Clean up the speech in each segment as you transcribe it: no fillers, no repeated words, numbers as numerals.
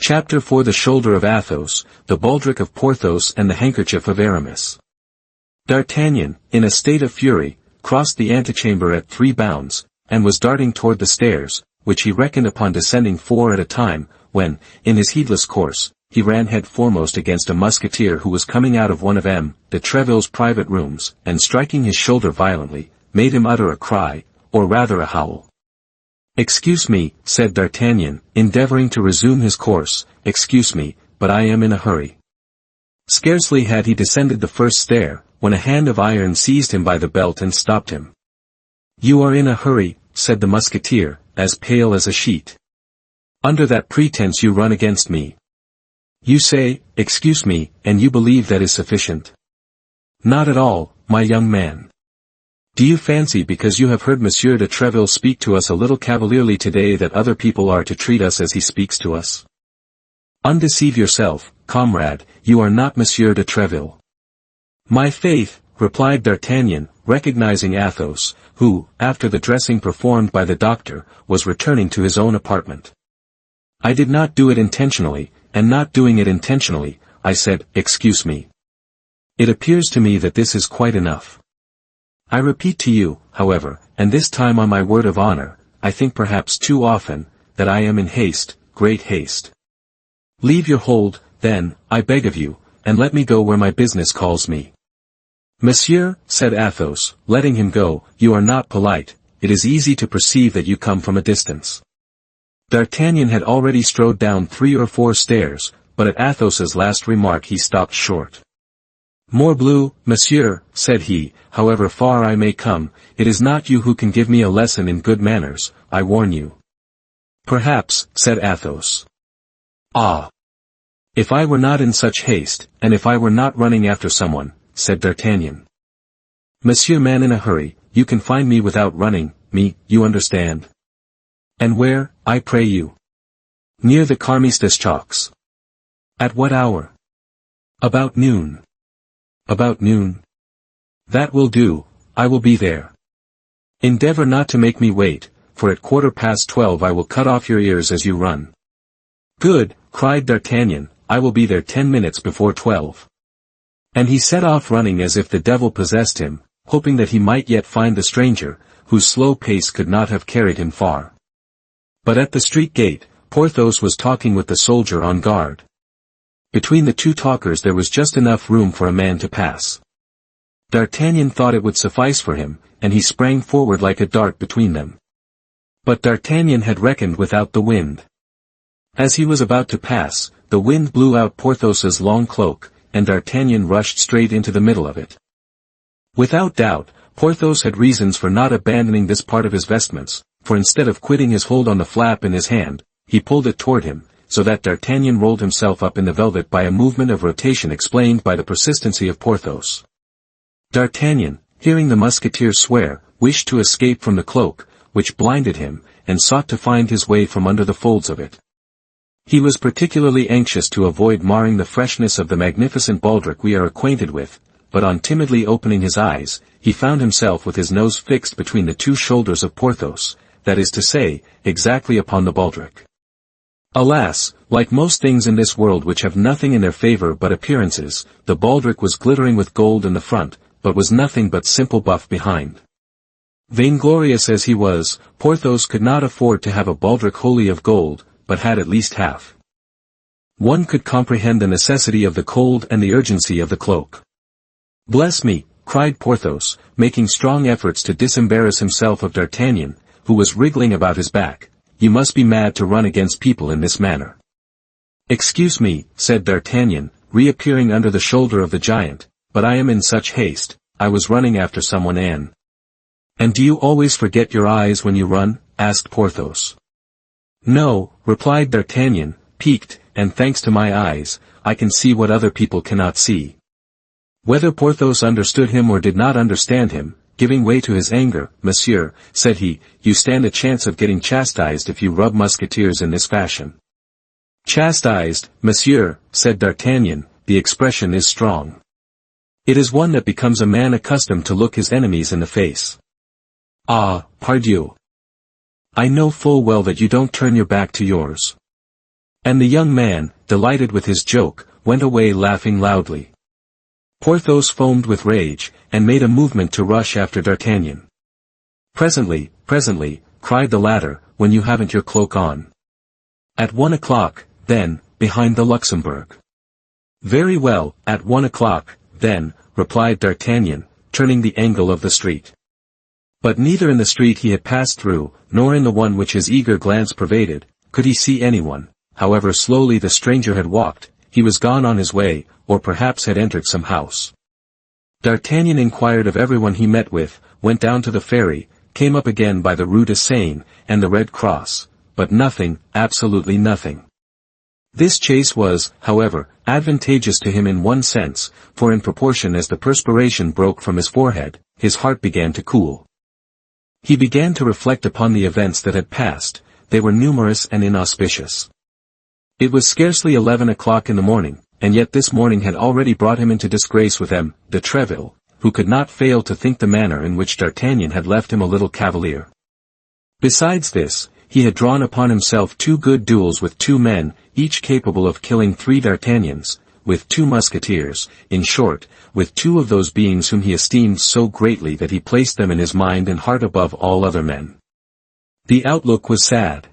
Chapter 4: The shoulder of Athos, the baldric of Porthos and the handkerchief of Aramis. D'Artagnan, in a state of fury, crossed the antechamber at 3 bounds, and was darting toward the stairs, which he reckoned upon descending 4 at a time, when, in his heedless course, he ran head foremost against a musketeer who was coming out of one of M. de Treville's private rooms, and striking his shoulder violently, made him utter a cry, or rather a howl. "Excuse me," said D'Artagnan, endeavoring to resume his course, "excuse me, but I am in a hurry." Scarcely had he descended the first stair, when a hand of iron seized him by the belt and stopped him. "You are in a hurry," said the musketeer, as pale as a sheet. "Under that pretense you run against me. You say, 'Excuse me,' and you believe that is sufficient. Not at all, my young man. Do you fancy because you have heard Monsieur de Treville speak to us a little cavalierly today that other people are to treat us as he speaks to us? Undeceive yourself, comrade, you are not Monsieur de Treville." "My faith," replied D'Artagnan, recognizing Athos, who, after the dressing performed by the doctor, was returning to his own apartment. "I did not do it intentionally, and not doing it intentionally, I said, 'Excuse me.' It appears to me that this is quite enough. I repeat to you, however, and this time on my word of honor, I think perhaps too often, that I am in haste, great haste. Leave your hold, then, I beg of you, and let me go where my business calls me." "Monsieur," said Athos, letting him go, "you are not polite, it is easy to perceive that you come from a distance." D'Artagnan had already strode down 3 or 4 stairs, but at Athos's last remark he stopped short. "Morbleu, monsieur," said he, "however far I may come, it is not you who can give me a lesson in good manners, I warn you." "Perhaps," said Athos. "Ah! If I were not in such haste, and if I were not running after someone," said D'Artagnan. "Monsieur man in a hurry, you can find me without running, me, you understand." "And where, I pray you?" "Near the Carmes des Chalks." "At what hour?" "About noon." "About noon? That will do, I will be there. Endeavor not to make me wait, for at 12:15 I will cut off your ears as you run." "Good," cried D'Artagnan, "I will be there 10 minutes before 12. And he set off running as if the devil possessed him, hoping that he might yet find the stranger, whose slow pace could not have carried him far. But at the street gate, Porthos was talking with the soldier on guard. Between the 2 talkers there was just enough room for a man to pass. D'Artagnan thought it would suffice for him, and he sprang forward like a dart between them. But D'Artagnan had reckoned without the wind. As he was about to pass, the wind blew out Porthos's long cloak, and D'Artagnan rushed straight into the middle of it. Without doubt, Porthos had reasons for not abandoning this part of his vestments, for instead of quitting his hold on the flap in his hand, he pulled it toward him, so that D'Artagnan rolled himself up in the velvet by a movement of rotation explained by the persistency of Porthos. D'Artagnan, hearing the musketeer swear, wished to escape from the cloak, which blinded him, and sought to find his way from under the folds of it. He was particularly anxious to avoid marring the freshness of the magnificent baldric we are acquainted with, but on timidly opening his eyes, he found himself with his nose fixed between the 2 shoulders of Porthos, that is to say, exactly upon the baldric. Alas, like most things in this world which have nothing in their favor but appearances, the baldric was glittering with gold in the front, but was nothing but simple buff behind. Vainglorious as he was, Porthos could not afford to have a baldric wholly of gold, but had at least half. One could comprehend the necessity of the cold and the urgency of the cloak. "Bless me," cried Porthos, making strong efforts to disembarrass himself of D'Artagnan, who was wriggling about his back. "You must be mad to run against people in this manner." "Excuse me," said D'Artagnan, reappearing under the shoulder of the giant, "but I am in such haste, I was running after someone And do you always forget your eyes when you run?" asked Porthos. "No," replied D'Artagnan, piqued, "and thanks to my eyes, I can see what other people cannot see." Whether Porthos understood him or did not understand him, giving way to his anger, "Monsieur," said he, "you stand a chance of getting chastised if you rub musketeers in this fashion." "Chastised, monsieur," said D'Artagnan, "the expression is strong. It is one that becomes a man accustomed to look his enemies in the face." "Ah, pardieu! I know full well that you don't turn your back to yours. And the young man, delighted with his joke, went away laughing loudly. Porthos foamed with rage, and made a movement to rush after D'Artagnan. Presently, cried the latter, when you haven't your cloak on. At 1 o'clock, then, behind the Luxembourg. Very well, at 1 o'clock, then, replied D'Artagnan, turning the angle of the street. But neither in the street he had passed through, nor in the one which his eager glance pervaded, could he see anyone. However slowly the stranger had walked, he was gone on his way, or perhaps had entered some house. D'Artagnan inquired of everyone he met with, went down to the ferry, came up again by the Rue de Seine, and the Red Cross, but nothing, absolutely nothing. This chase was, however, advantageous to him in one sense, for in proportion as the perspiration broke from his forehead, his heart began to cool. He began to reflect upon the events that had passed. They were numerous and inauspicious. It was scarcely 11 o'clock in the morning, and yet this morning had already brought him into disgrace with M. de Treville, who could not fail to think the manner in which D'Artagnan had left him a little cavalier. Besides this, he had drawn upon himself 2 good duels with 2 men, each capable of killing 3 D'Artagnans, with 2 Musketeers, in short, with 2 of those beings whom he esteemed so greatly that he placed them in his mind and heart above all other men. The outlook was sad.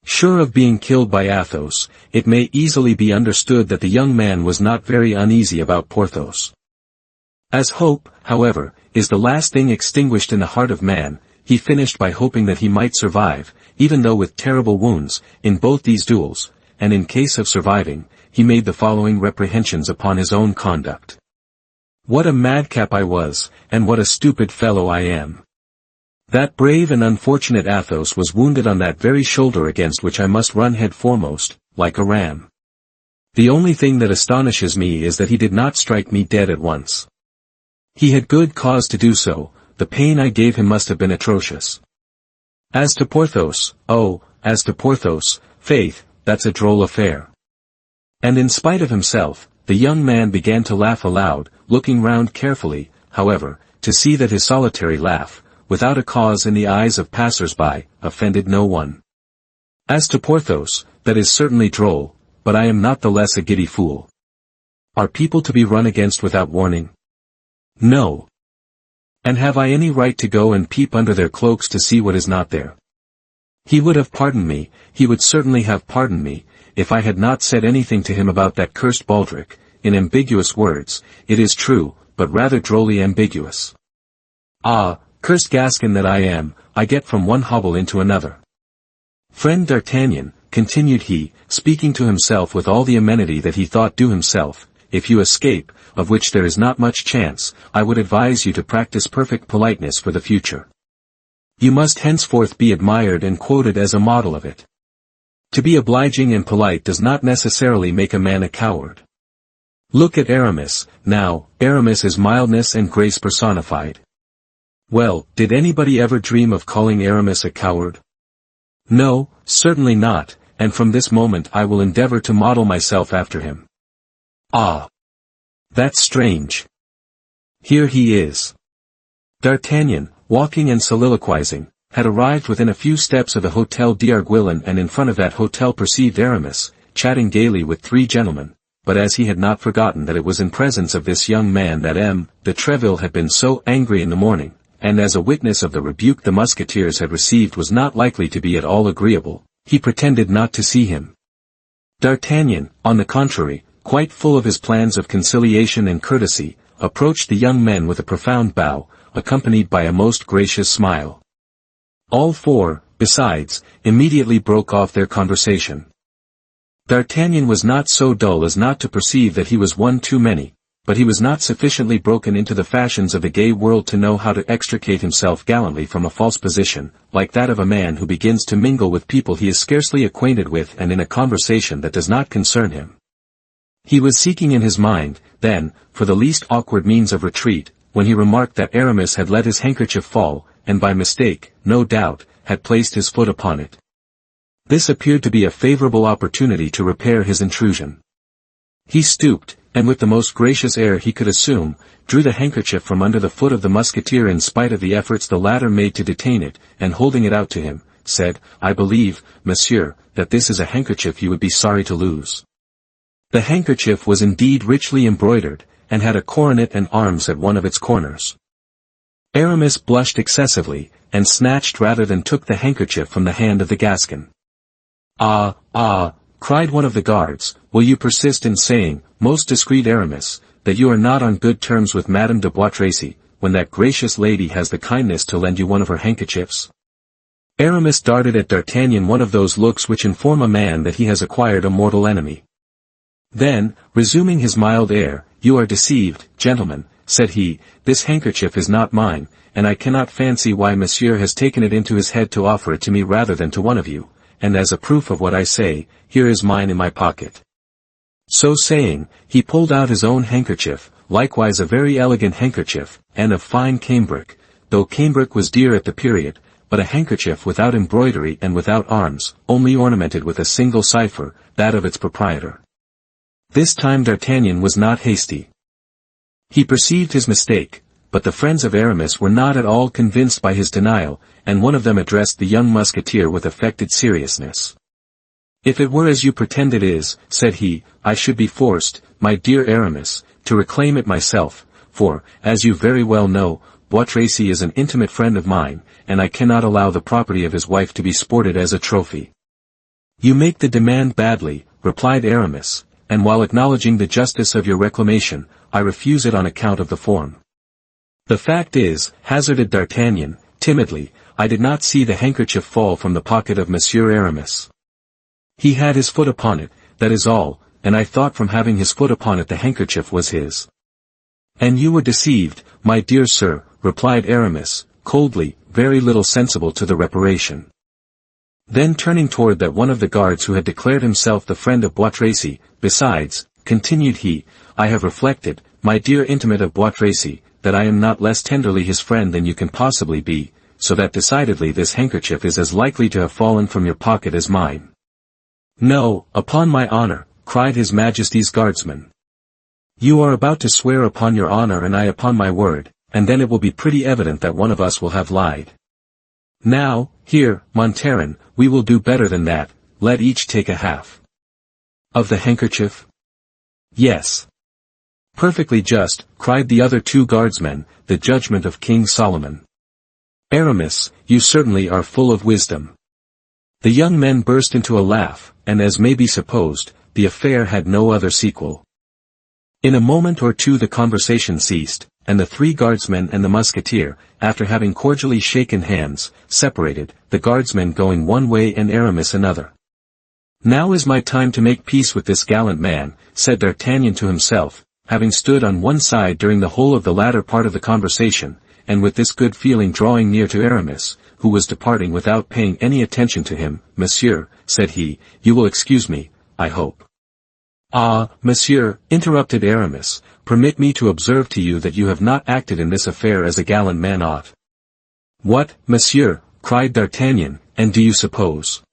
Sure of being killed by Athos, it may easily be understood that the young man was not very uneasy about Porthos. As hope, however, is the last thing extinguished in the heart of man, he finished by hoping that he might survive, even though with terrible wounds, in both these duels, and in case of surviving, he made the following reprehensions upon his own conduct. What a madcap I was, and what a stupid fellow I am. That brave and unfortunate Athos was wounded on that very shoulder against which I must run head foremost, like a ram. The only thing that astonishes me is that he did not strike me dead at once. He had good cause to do so, the pain I gave him must have been atrocious. As to Porthos, faith, that's a droll affair. And in spite of himself, the young man began to laugh aloud, looking round carefully, however, to see that his solitary laugh, without a cause in the eyes of passers-by, offended no one. As to Porthos, that is certainly droll, but I am not the less a giddy fool. Are people to be run against without warning? No. And have I any right to go and peep under their cloaks to see what is not there? He would have pardoned me, he would certainly have pardoned me, if I had not said anything to him about that cursed baldric, in ambiguous words, it is true, but rather drolly ambiguous. Ah, cursed Gascon that I am, I get from one hobble into another. Friend D'Artagnan, continued he, speaking to himself with all the amenity that he thought due himself, if you escape, of which there is not much chance, I would advise you to practice perfect politeness for the future. You must henceforth be admired and quoted as a model of it. To be obliging and polite does not necessarily make a man a coward. Look at Aramis, now, Aramis is mildness and grace personified. Well, did anybody ever dream of calling Aramis a coward? No, certainly not, and from this moment I will endeavor to model myself after him. Ah! That's strange. Here he is. D'Artagnan, walking and soliloquizing, had arrived within a few steps of the Hôtel d'Arguillon and in front of that hotel perceived Aramis, chatting gaily with 3 gentlemen, but as he had not forgotten that it was in presence of this young man that M. de Treville had been so angry in the morning, and as a witness of the rebuke the Musketeers had received was not likely to be at all agreeable, he pretended not to see him. D'Artagnan, on the contrary, quite full of his plans of conciliation and courtesy, approached the young men with a profound bow, accompanied by a most gracious smile. All 4, besides, immediately broke off their conversation. D'Artagnan was not so dull as not to perceive that he was one too many, but he was not sufficiently broken into the fashions of the gay world to know how to extricate himself gallantly from a false position, like that of a man who begins to mingle with people he is scarcely acquainted with and in a conversation that does not concern him. He was seeking in his mind, then, for the least awkward means of retreat, when he remarked that Aramis had let his handkerchief fall, and by mistake, no doubt, had placed his foot upon it. This appeared to be a favorable opportunity to repair his intrusion. He stooped, and with the most gracious air he could assume, drew the handkerchief from under the foot of the musketeer in spite of the efforts the latter made to detain it, and holding it out to him, said, "I believe, monsieur, that this is a handkerchief you would be sorry to lose." The handkerchief was indeed richly embroidered, and had a coronet and arms at one of its corners. Aramis blushed excessively, and snatched rather than took the handkerchief from the hand of the Gascon. "Ah, ah," cried one of the guards, "will you persist in saying, most discreet Aramis, that you are not on good terms with Madame de Bois Tracy, when that gracious lady has the kindness to lend you one of her handkerchiefs?" Aramis darted at D'Artagnan one of those looks which inform a man that he has acquired a mortal enemy. Then, resuming his mild air, "You are deceived, gentlemen," said he, "this handkerchief is not mine, and I cannot fancy why monsieur has taken it into his head to offer it to me rather than to one of you, and as a proof of what I say, here is mine in my pocket." So saying, he pulled out his own handkerchief, likewise a very elegant handkerchief, and of fine cambric, though cambric was dear at the period, but a handkerchief without embroidery and without arms, only ornamented with a single cipher, that of its proprietor. This time D'Artagnan was not hasty. He perceived his mistake, but the friends of Aramis were not at all convinced by his denial, and one of them addressed the young musketeer with affected seriousness. "If it were as you pretend it is," said he, "I should be forced, my dear Aramis, to reclaim it myself, for, as you very well know, Bois Tracy is an intimate friend of mine, and I cannot allow the property of his wife to be sported as a trophy." "You make the demand badly," replied Aramis, "and while acknowledging the justice of your reclamation, I refuse it on account of the form." "The fact is," hazarded D'Artagnan, timidly, "I did not see the handkerchief fall from the pocket of Monsieur Aramis. He had his foot upon it, that is all, and I thought from having his foot upon it the handkerchief was his." "And you were deceived, my dear sir," replied Aramis, coldly, very little sensible to the reparation. Then turning toward that one of the guards who had declared himself the friend of Bois Tracy, "Besides," continued he, "I have reflected, my dear intimate of Bois Tracy, that I am not less tenderly his friend than you can possibly be, so that decidedly this handkerchief is as likely to have fallen from your pocket as mine." "No, upon my honor," cried his Majesty's guardsman. "You are about to swear upon your honor and I upon my word, and then it will be pretty evident that one of us will have lied. Now, here, Montaran, we will do better than that, let each take a half." "Of the handkerchief?" "Yes." "Perfectly just," cried the other two guardsmen, "the judgment of King Solomon." "Aramis, you certainly are full of wisdom." The young men burst into a laugh, and as may be supposed, the affair had no other sequel. In a moment or two the conversation ceased, and the three guardsmen and the musketeer, after having cordially shaken hands, separated, the guardsmen going one way and Aramis another. "Now is my time to make peace with this gallant man," said D'Artagnan to himself, having stood on one side during the whole of the latter part of the conversation, and with this good feeling drawing near to Aramis, who was departing without paying any attention to him. "Monsieur," said he, "you will excuse me, I hope." "Ah, monsieur," interrupted Aramis, "permit me to observe to you that you have not acted in this affair as a gallant man ought." "What, monsieur?" cried D'Artagnan, "and do you suppose?"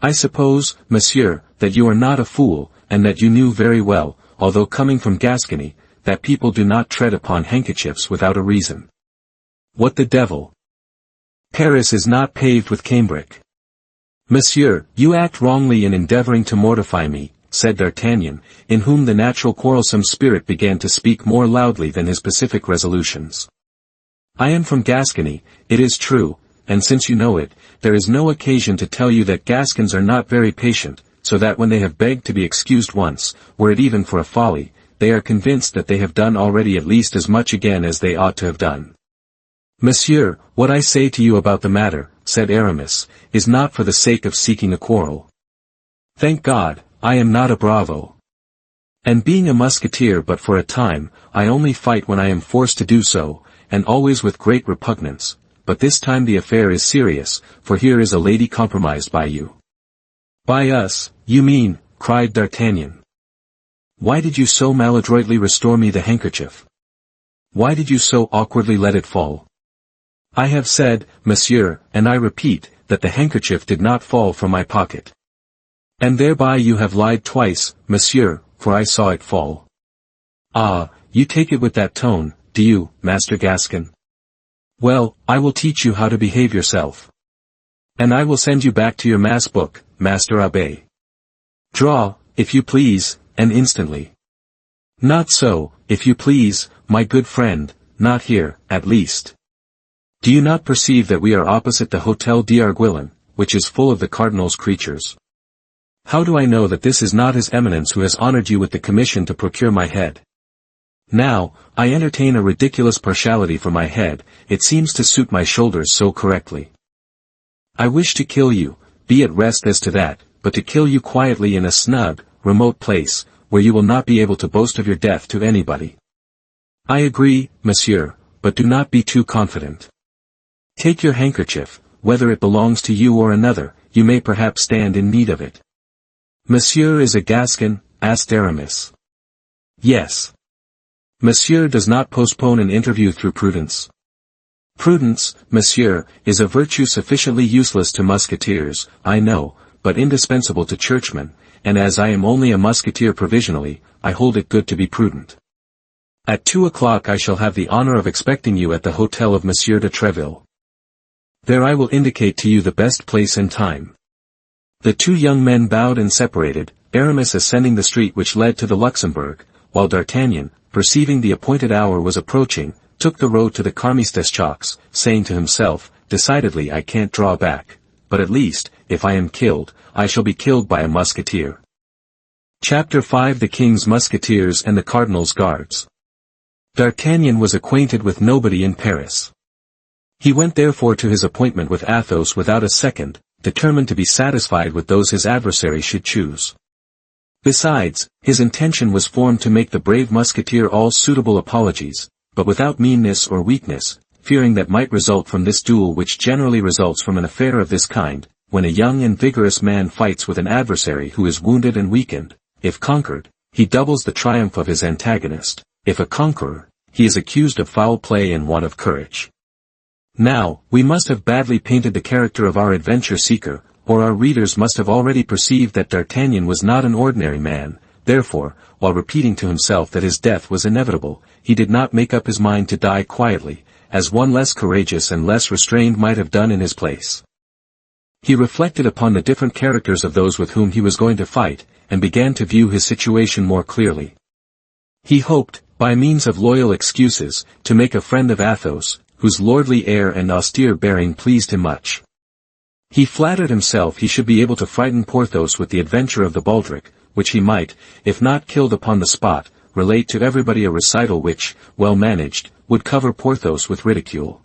"I suppose, monsieur, that you are not a fool, and that you knew very well, although coming from Gascony, that people do not tread upon handkerchiefs without a reason." "What the devil? Paris is not paved with cambric." "Monsieur, you act wrongly in endeavoring to mortify me," said D'Artagnan, in whom the natural quarrelsome spirit began to speak more loudly than his pacific resolutions. "I am from Gascony, it is true, and since you know it, there is no occasion to tell you that Gascons are not very patient, so that when they have begged to be excused once, were it even for a folly, they are convinced that they have done already at least as much again as they ought to have done." "Monsieur, what I say to you about the matter," said Aramis, "is not for the sake of seeking a quarrel. Thank God, I am not a bravo. And being a musketeer but for a time, I only fight when I am forced to do so, and always with great repugnance, but this time the affair is serious, for here is a lady compromised by you." "By us, you mean," cried D'Artagnan. "Why did you so maladroitly restore me the handkerchief? Why did you so awkwardly let it fall?" "I have said, monsieur, and I repeat, that the handkerchief did not fall from my pocket." "And thereby you have lied twice, monsieur, for I saw it fall." "Ah, you take it with that tone, do you, Master Gascon? Well, I will teach you how to behave yourself." And I will send you back to your mass book, Master Abbé. Draw, if you please, and instantly. Not so, if you please, my good friend, not here, at least. Do you not perceive that we are opposite the Hôtel d'Arguillon, which is full of the cardinal's creatures? How do I know that this is not his eminence who has honored you with the commission to procure my head? Now, I entertain a ridiculous partiality for my head, it seems to suit my shoulders so correctly. I wish to kill you, be at rest as to that, but to kill you quietly in a snug, remote place, where you will not be able to boast of your death to anybody. I agree, monsieur, but do not be too confident. Take your handkerchief, whether it belongs to you or another, you may perhaps stand in need of it. Monsieur is a Gascon, asked Aramis. Yes. Monsieur does not postpone an interview through prudence. Prudence, monsieur, is a virtue sufficiently useless to musketeers, I know, but indispensable to churchmen, and as I am only a musketeer provisionally, I hold it good to be prudent. At 2 o'clock I shall have the honor of expecting you at the hotel of Monsieur de Treville. There I will indicate to you the best place and time. The two young men bowed and separated, Aramis ascending the street which led to the Luxembourg, while D'Artagnan, perceiving the appointed hour was approaching, took the road to the Carmisteschoks, saying to himself, decidedly I can't draw back, but at least, if I am killed, I shall be killed by a musketeer. Chapter 5 The King's Musketeers and the Cardinal's Guards. D'Artagnan was acquainted with nobody in Paris. He went therefore to his appointment with Athos without a second, determined to be satisfied with those his adversary should choose. Besides, his intention was formed to make the brave musketeer all suitable apologies, but without meanness or weakness, fearing that might result from this duel which generally results from an affair of this kind, when a young and vigorous man fights with an adversary who is wounded and weakened. If conquered, he doubles the triumph of his antagonist; if a conqueror, he is accused of foul play and want of courage. Now, we must have badly painted the character of our adventure-seeker, or our readers must have already perceived that D'Artagnan was not an ordinary man. Therefore, while repeating to himself that his death was inevitable, he did not make up his mind to die quietly, as one less courageous and less restrained might have done in his place. He reflected upon the different characters of those with whom he was going to fight, and began to view his situation more clearly. He hoped, by means of loyal excuses, to make a friend of Athos, whose lordly air and austere bearing pleased him much. He flattered himself he should be able to frighten Porthos with the adventure of the baldric, which he might, if not killed upon the spot, relate to everybody, a recital which, well managed, would cover Porthos with ridicule.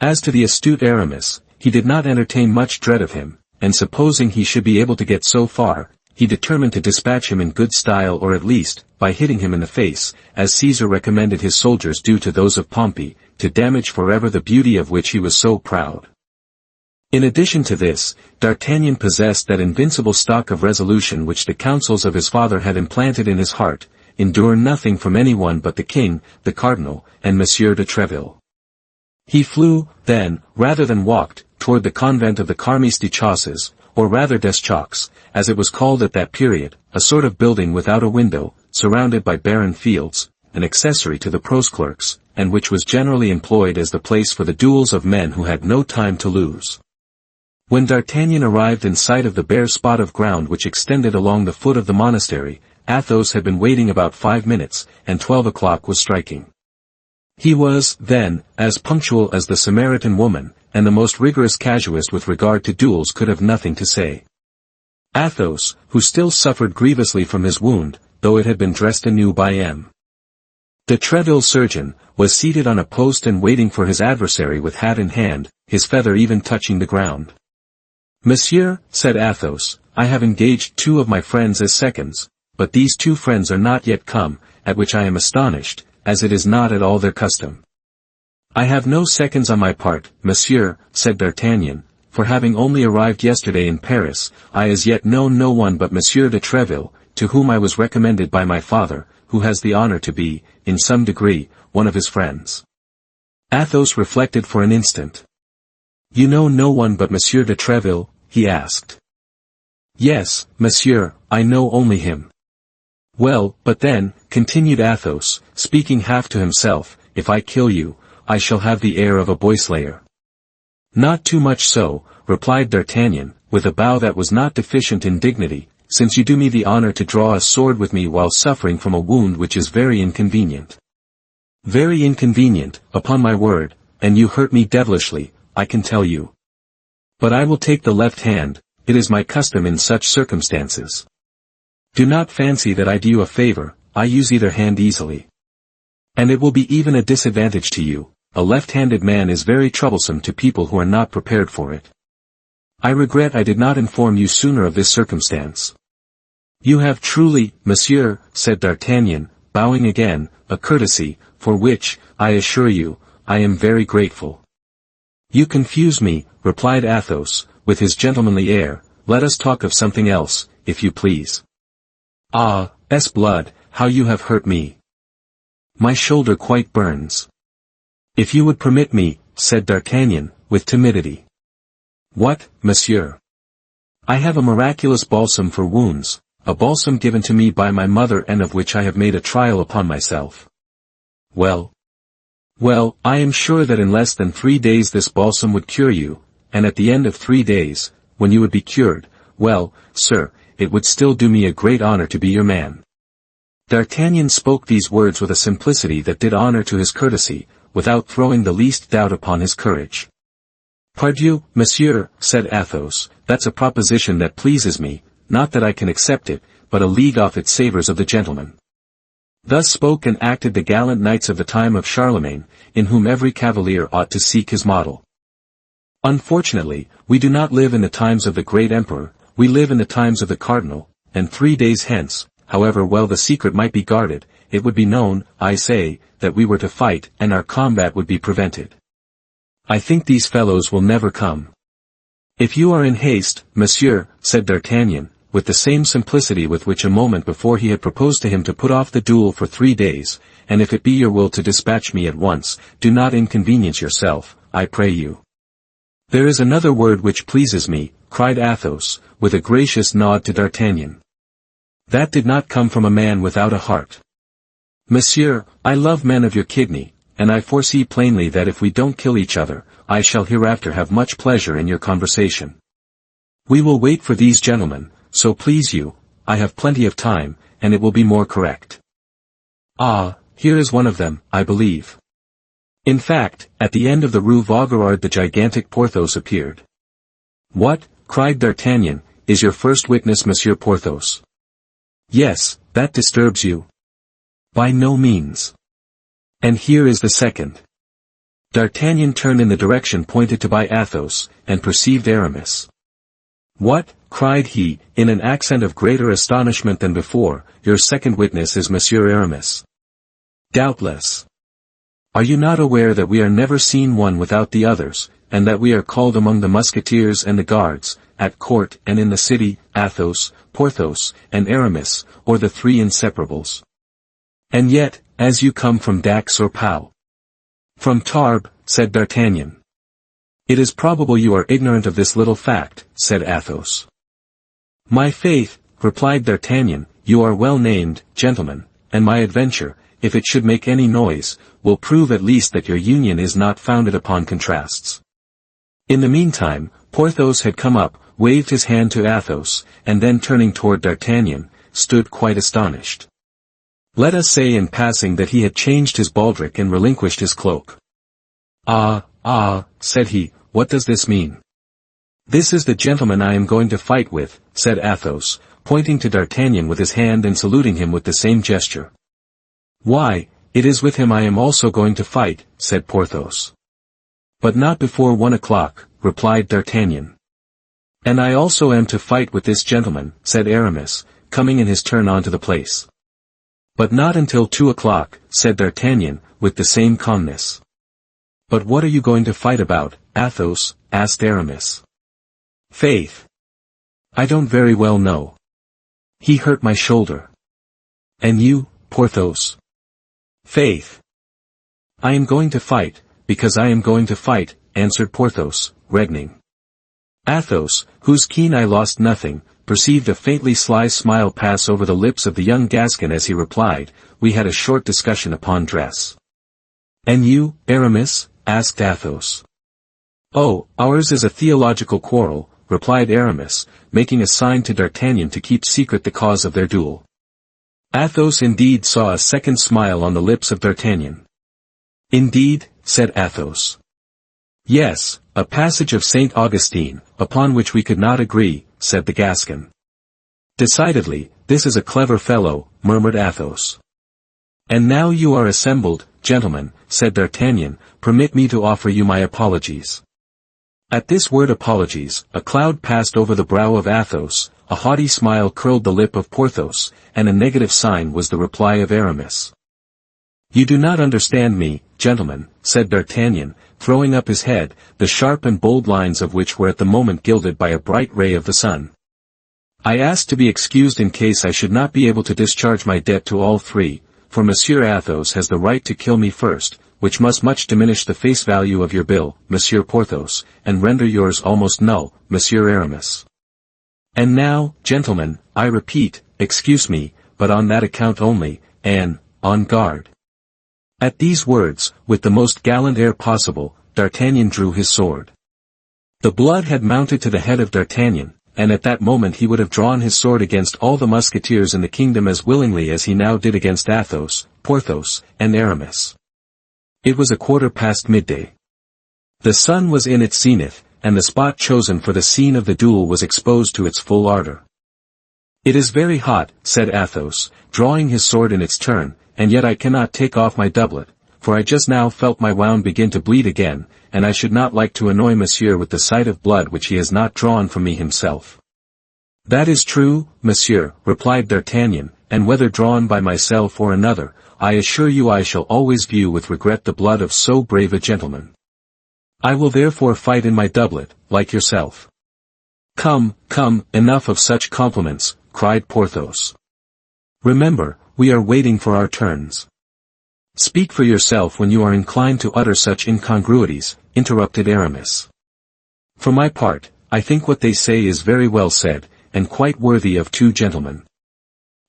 As to the astute Aramis, he did not entertain much dread of him, and supposing he should be able to get so far, he determined to dispatch him in good style, or at least, by hitting him in the face, as Caesar recommended his soldiers do to those of Pompey, to damage forever the beauty of which he was so proud. In addition to this, D'Artagnan possessed that invincible stock of resolution which the counsels of his father had implanted in his heart: endure nothing from anyone but the king, the cardinal, and Monsieur de Treville. He flew, then, rather than walked, toward the convent of the Carmisteschoks, or rather Deschoks, as it was called at that period, a sort of building without a window, surrounded by barren fields, an accessory to the prosclerks, and which was generally employed as the place for the duels of men who had no time to lose. When D'Artagnan arrived in sight of the bare spot of ground which extended along the foot of the monastery, Athos had been waiting about 5 minutes, and 12 o'clock was striking. He was, then, as punctual as the Samaritan woman, and the most rigorous casuist with regard to duels could have nothing to say. Athos, who still suffered grievously from his wound, though it had been dressed anew by M. De Treville's surgeon, was seated on a post and waiting for his adversary with hat in hand, his feather even touching the ground. "Monsieur," said Athos, "I have engaged 2 of my friends as seconds, but these 2 friends are not yet come, at which I am astonished, as it is not at all their custom." "I have no seconds on my part, monsieur," said D'Artagnan, "for having only arrived yesterday in Paris, I as yet know no one but Monsieur de Treville, to whom I was recommended by my father, who has the honor to be, in some degree, one of his friends." Athos reflected for an instant. "You know no one but Monsieur de Treville?" he asked. "Yes, monsieur, I know only him." "Well, but then," continued Athos, speaking half to himself, "if I kill you, I shall have the air of a boyslayer." "Not too much so, replied D'Artagnan, with a bow that was not deficient in dignity, since you do me the honor to draw a sword with me while suffering from a wound which is very inconvenient. Very inconvenient, upon my word, and you hurt me devilishly, I can tell you. But I will take the left hand, it is my custom in such circumstances. Do not fancy that I do you a favor, I use either hand easily. And it will be even a disadvantage to you, a left-handed man is very troublesome to people who are not prepared for it. I regret I did not inform you sooner of this circumstance. You have truly, monsieur, said D'Artagnan, bowing again, a courtesy, for which, I assure you, I am very grateful. You confuse me, replied Athos, with his gentlemanly air, let us talk of something else, if you please. Ah, blood, how you have hurt me. My shoulder quite burns. If you would permit me, said D'Artagnan, with timidity. What, monsieur? I have a miraculous balsam for wounds, a balsam given to me by my mother and of which I have made a trial upon myself. Well, I am sure that in less than 3 days this balsam would cure you, and at the end of 3 days, when you would be cured, well, sir, it would still do me a great honor to be your man. D'Artagnan spoke these words with a simplicity that did honor to his courtesy, without throwing the least doubt upon his courage. Pardieu, monsieur, said Athos, that's a proposition that pleases me, not that I can accept it, but a league off it savors of the gentleman. Thus spoke and acted the gallant knights of the time of Charlemagne, in whom every cavalier ought to seek his model. Unfortunately, we do not live in the times of the great emperor, we live in the times of the cardinal, and 3 days hence, however well the secret might be guarded, it would be known, I say, that we were to fight, and our combat would be prevented. I think these fellows will never come. If you are in haste, monsieur, said D'Artagnan, with the same simplicity with which a moment before he had proposed to him to put off the duel for 3 days, and if it be your will to dispatch me at once, do not inconvenience yourself, I pray you. There is another word which pleases me, cried Athos, with a gracious nod to D'Artagnan. That did not come from a man without a heart. Monsieur, I love men of your kidney, and I foresee plainly that if we don't kill each other, I shall hereafter have much pleasure in your conversation. We will wait for these gentlemen, so please you, I have plenty of time, and it will be more correct. Ah, here is one of them, I believe. In fact, at the end of the Rue Vaugirard the gigantic Porthos appeared. What, cried D'Artagnan, is your first witness Monsieur Porthos? Yes, that disturbs you. By no means. And here is the second. D'Artagnan turned in the direction pointed to by Athos, and perceived Aramis. What, cried he, in an accent of greater astonishment than before, your second witness is Monsieur Aramis. Doubtless. Are you not aware that we are never seen one without the others, and that we are called among the Musketeers and the Guards, at court and in the city, Athos, Porthos, and Aramis, or the three inseparables? And yet, as you come from Dax or Pau? From Tarbes, said D'Artagnan. It is probable you are ignorant of this little fact, said Athos. My faith, replied D'Artagnan, you are well named, gentlemen, and my adventure, if it should make any noise, will prove at least that your union is not founded upon contrasts. In the meantime, Porthos had come up, waved his hand to Athos, and then turning toward D'Artagnan, stood quite astonished. Let us say in passing that he had changed his baldric and relinquished his cloak. Ah, said he, what does this mean? This is the gentleman I am going to fight with, said Athos, pointing to D'Artagnan with his hand and saluting him with the same gesture. Why, it is with him I am also going to fight, said Porthos. But not before 1 o'clock, replied D'Artagnan. And I also am to fight with this gentleman, said Aramis, coming in his turn onto the place. But not until 2 o'clock, said D'Artagnan, with the same calmness. But what are you going to fight about, Athos? Asked Aramis. Faith. I don't very well know. He hurt my shoulder. And you, Porthos? Faith. I am going to fight, because I am going to fight, answered Porthos, reddening. Athos, whose keen eye lost nothing, perceived a faintly sly smile pass over the lips of the young Gascon as he replied, we had a short discussion upon dress. And you, Aramis? Asked Athos. "Oh, ours is a theological quarrel," replied Aramis, making a sign to D'Artagnan to keep secret the cause of their duel. Athos indeed saw a second smile on the lips of D'Artagnan. "Indeed," said Athos. "Yes, a passage of Saint Augustine, upon which we could not agree," said the Gascon. "Decidedly, this is a clever fellow," murmured Athos. "And now you are assembled, gentlemen," said D'Artagnan, "permit me to offer you my apologies." At this word apologies, a cloud passed over the brow of Athos, a haughty smile curled the lip of Porthos, and a negative sign was the reply of Aramis. "You do not understand me, gentlemen," said D'Artagnan, throwing up his head, the sharp and bold lines of which were at the moment gilded by a bright ray of the sun. "I ask to be excused in case I should not be able to discharge my debt to all three, for Monsieur Athos has the right to kill me first, which must much diminish the face value of your bill, Monsieur Porthos, and render yours almost null, Monsieur Aramis. And now, gentlemen, I repeat, excuse me, but on that account only, and, on guard." At these words, with the most gallant air possible, D'Artagnan drew his sword. The blood had mounted to the head of D'Artagnan, and at that moment he would have drawn his sword against all the musketeers in the kingdom as willingly as he now did against Athos, Porthos, and Aramis. It was midday. The sun was in its zenith, and the spot chosen for the scene of the duel was exposed to its full ardor. "It is very hot," said Athos, drawing his sword in its turn, "and yet I cannot take off my doublet, for I just now felt my wound begin to bleed again, and I should not like to annoy Monsieur with the sight of blood which he has not drawn from me himself." "That is true, Monsieur," replied D'Artagnan, "and whether drawn by myself or another, I assure you I shall always view with regret the blood of so brave a gentleman. I will therefore fight in my doublet, like yourself." "Come, come, enough of such compliments," cried Porthos. "Remember, we are waiting for our turns." "Speak for yourself when you are inclined to utter such incongruities," interrupted Aramis. "For my part, I think what they say is very well said, and quite worthy of two gentlemen."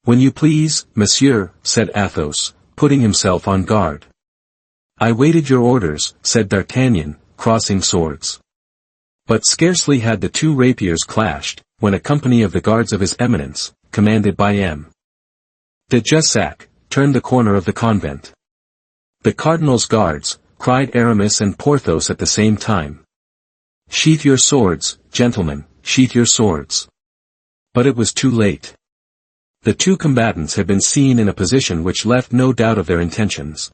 "When you please, monsieur," said Athos, putting himself on guard. "I waited your orders," said D'Artagnan, crossing swords. But scarcely had the two rapiers clashed, when a company of the guards of his eminence, commanded by M. de Jussac, turned the corner of the convent. "The cardinal's guards," cried Aramis and Porthos at the same time. "Sheath your swords, gentlemen, sheath your swords." But it was too late. The two combatants had been seen in a position which left no doubt of their intentions.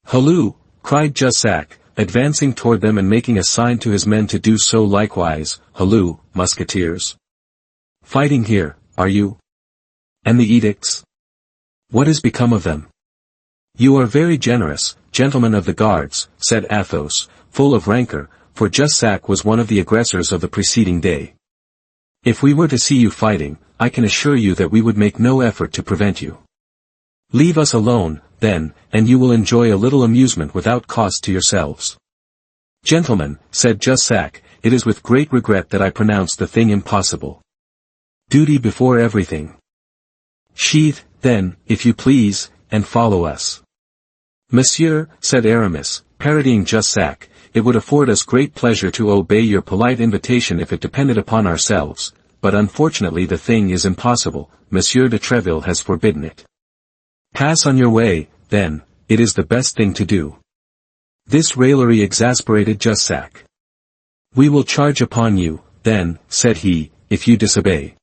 "Halloo!" cried Jussac, advancing toward them and making a sign to his men to do so likewise. "Halloo, musketeers! Fighting here, are you? And the edicts? What has become of them?" "You are very generous, gentlemen of the guards," said Athos, full of rancor, for Jussac was one of the aggressors of the preceding day. "If we were to see you fighting, I can assure you that we would make no effort to prevent you. Leave us alone, then, and you will enjoy a little amusement without cost to yourselves." "Gentlemen," said Jussac, "it is with great regret that I pronounce the thing impossible. Duty before everything. Sheath, then, if you please, and follow us." "Monsieur," said Aramis, parodying Jussac, "it would afford us great pleasure to obey your polite invitation if it depended upon ourselves, but unfortunately the thing is impossible. Monsieur de Treville has forbidden it." "Pass on your way, then, it is the best thing to do." This raillery exasperated Jussac. "We will charge upon you, then," said he, "if you disobey."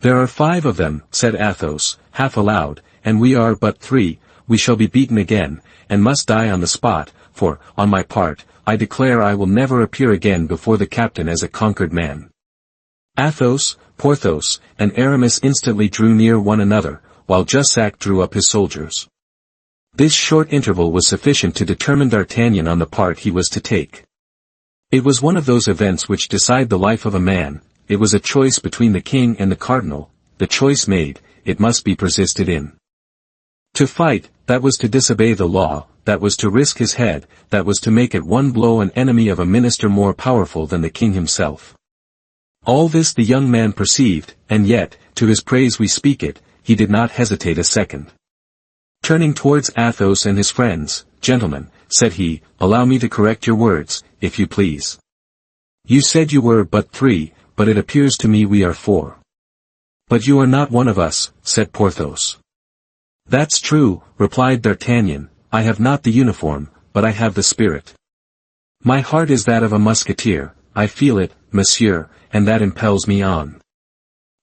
"There are 5 of them," said Athos, half aloud, "and we are but 3, we shall be beaten again, and must die on the spot, for, on my part, I declare I will never appear again before the captain as a conquered man." Athos, Porthos, and Aramis instantly drew near one another, while Jussac drew up his soldiers. This short interval was sufficient to determine D'Artagnan on the part he was to take. It was one of those events which decide the life of a man. It was a choice between the king and the cardinal. The choice made, it must be persisted in. To fight, that was to disobey the law, that was to risk his head, that was to make at one blow an enemy of a minister more powerful than the king himself. All this the young man perceived, and yet, to his praise we speak it, he did not hesitate a second. Turning towards Athos and his friends, "Gentlemen," said he, "allow me to correct your words, if you please. You said you were but 3, but it appears to me we are 4. But you are not one of us, said Porthos. That's true, replied D'Artagnan, I have not the uniform, but I have the spirit. My heart is that of a musketeer, I feel it, monsieur, and that impels me on.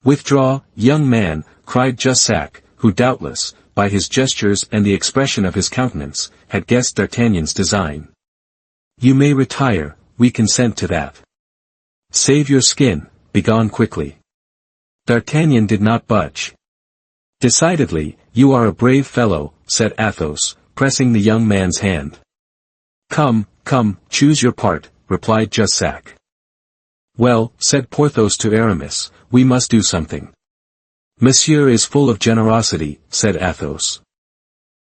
Withdraw, young man, cried Jussac, who doubtless, by his gestures and the expression of his countenance, had guessed D'Artagnan's design. You may retire, we consent to that. Save your skin, begone quickly. D'Artagnan did not budge. Decidedly, you are a brave fellow, said Athos, pressing the young man's hand. Come, choose your part, replied Jussac. Well, said Porthos to Aramis, we must do something. Monsieur is full of generosity, said Athos.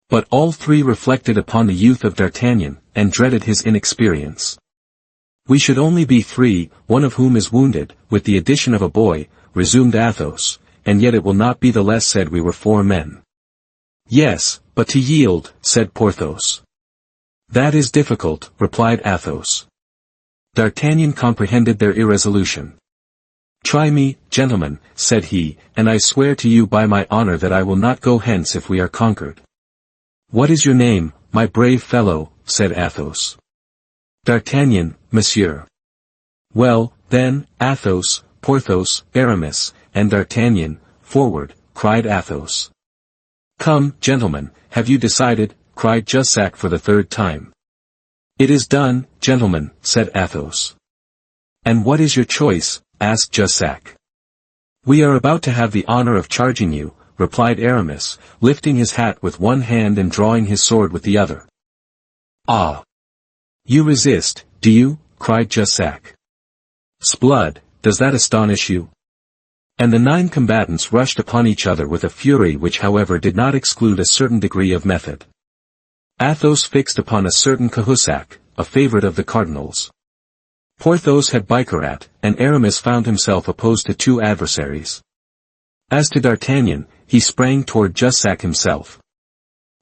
But all 3 reflected upon the youth of D'Artagnan, and dreaded his inexperience. We should only be 3, one of whom is wounded, with the addition of a boy, resumed Athos, and yet it will not be the less said we were 4 men. Yes, but to yield, said Porthos. That is difficult, replied Athos. D'Artagnan comprehended their irresolution. Try me, gentlemen, said he, and I swear to you by my honor that I will not go hence if we are conquered. What is your name, my brave fellow, said Athos. D'Artagnan, monsieur. Well, then, Athos, Porthos, Aramis, and D'Artagnan, forward, cried Athos. Come, gentlemen, have you decided, cried Jussac for the 3rd time. It is done, gentlemen, said Athos. And what is your choice, asked Jussac. We are about to have the honor of charging you, replied Aramis, lifting his hat with one hand and drawing his sword with the other. Ah! You resist, do you? cried Jussac. S'blood, does that astonish you? And the 9 combatants rushed upon each other with a fury which however did not exclude a certain degree of method. Athos fixed upon a certain Cahusac, a favorite of the cardinal's. Porthos had Bicarat, and Aramis found himself opposed to 2 adversaries. As to D'Artagnan, he sprang toward Jussac himself.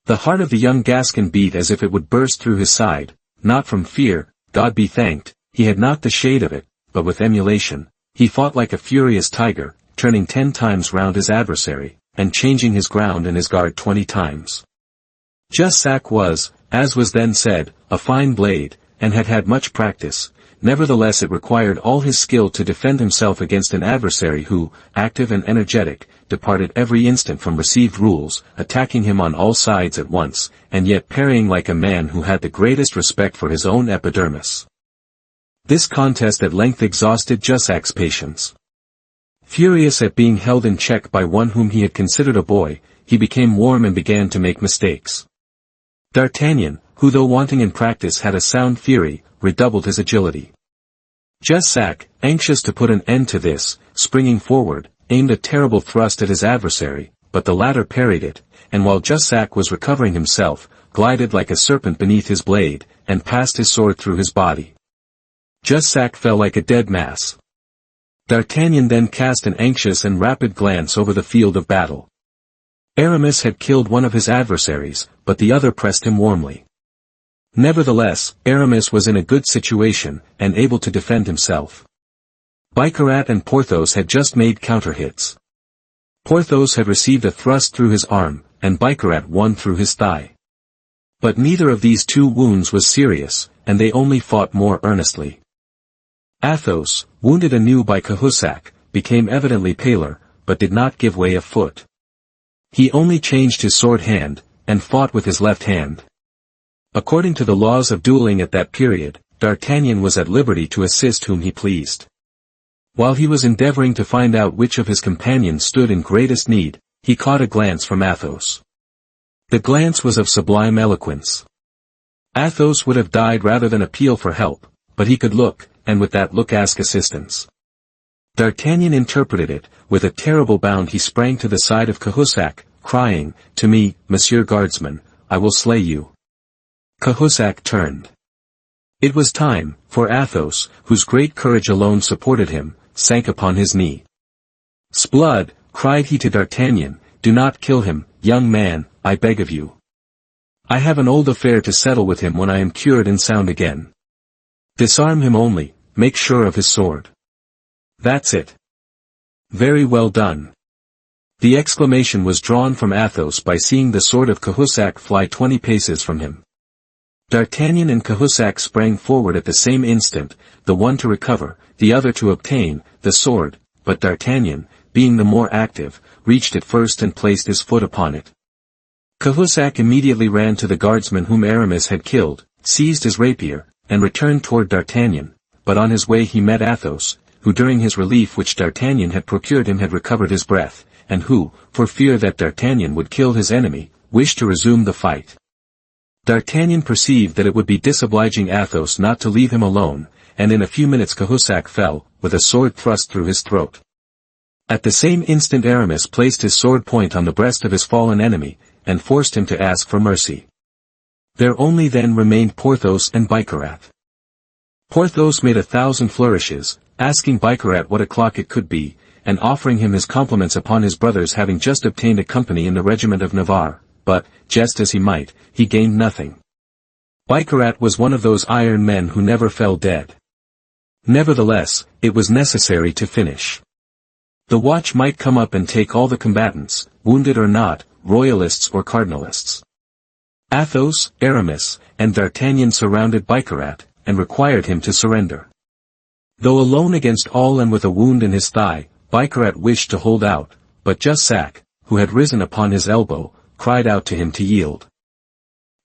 The heart of the young Gascon beat as if it would burst through his side, not from fear, God be thanked, he had not the shade of it, but with emulation. He fought like a furious tiger, turning 10 times round his adversary, and changing his ground and his guard 20 times. Jussac was, as was then said, a fine blade, and had had much practice, nevertheless it required all his skill to defend himself against an adversary who, active and energetic, departed every instant from received rules, attacking him on all sides at once, and yet parrying like a man who had the greatest respect for his own epidermis. This contest at length exhausted Jussac's patience. Furious at being held in check by one whom he had considered a boy, he became warm and began to make mistakes. D'Artagnan, who though wanting in practice had a sound fury, redoubled his agility. Jussac, anxious to put an end to this, springing forward, aimed a terrible thrust at his adversary, but the latter parried it, and while Jussac was recovering himself, glided like a serpent beneath his blade, and passed his sword through his body. Jussac fell like a dead mass. D'Artagnan then cast an anxious and rapid glance over the field of battle. Aramis had killed one of his adversaries, but the other pressed him warmly. Nevertheless, Aramis was in a good situation, and able to defend himself. Bicarat and Porthos had just made counter-hits. Porthos had received a thrust through his arm, and Bicarat one through his thigh. But neither of these 2 wounds was serious, and they only fought more earnestly. Athos, wounded anew by Cahusac, became evidently paler, but did not give way a foot. He only changed his sword hand, and fought with his left hand. According to the laws of dueling at that period, D'Artagnan was at liberty to assist whom he pleased. While he was endeavoring to find out which of his companions stood in greatest need, he caught a glance from Athos. The glance was of sublime eloquence. Athos would have died rather than appeal for help, but he could look, and with that look ask assistance. D'Artagnan interpreted it, with a terrible bound he sprang to the side of Cahusac, crying, "To me, Monsieur Guardsman, I will slay you." Cahusac turned. It was time, for Athos, whose great courage alone supported him, sank upon his knee. "S'blood," cried he to D'Artagnan, "do not kill him, young man, I beg of you. I have an old affair to settle with him when I am cured and sound again. Disarm him only, make sure of his sword. That's it. Very well done. The exclamation was drawn from Athos by seeing the sword of Cahusac fly 20 paces from him. D'Artagnan and Cahusac sprang forward at the same instant, the one to recover, the other to obtain, the sword, but D'Artagnan, being the more active, reached it first and placed his foot upon it. Cahusac immediately ran to the guardsman whom Aramis had killed, seized his rapier, and returned toward D'Artagnan, but on his way he met Athos, who during his relief which D'Artagnan had procured him had recovered his breath, and who, for fear that D'Artagnan would kill his enemy, wished to resume the fight. D'Artagnan perceived that it would be disobliging Athos not to leave him alone, and in a few minutes Cahusac fell, with a sword thrust through his throat. At the same instant Aramis placed his sword point on the breast of his fallen enemy, and forced him to ask for mercy. There only then remained Porthos and Bicarat. Porthos made 1,000 flourishes, asking Bicarat what o'clock it could be, and offering him his compliments upon his brother's having just obtained a company in the regiment of Navarre, but, jest as he might, he gained nothing. Bicarat was one of those iron men who never fell dead. Nevertheless, it was necessary to finish. The watch might come up and take all the combatants, wounded or not, royalists or cardinalists. Athos, Aramis, and D'Artagnan surrounded Bicarat, and required him to surrender. Though alone against all and with a wound in his thigh, Bicarat wished to hold out, but Jussac, who had risen upon his elbow, cried out to him to yield.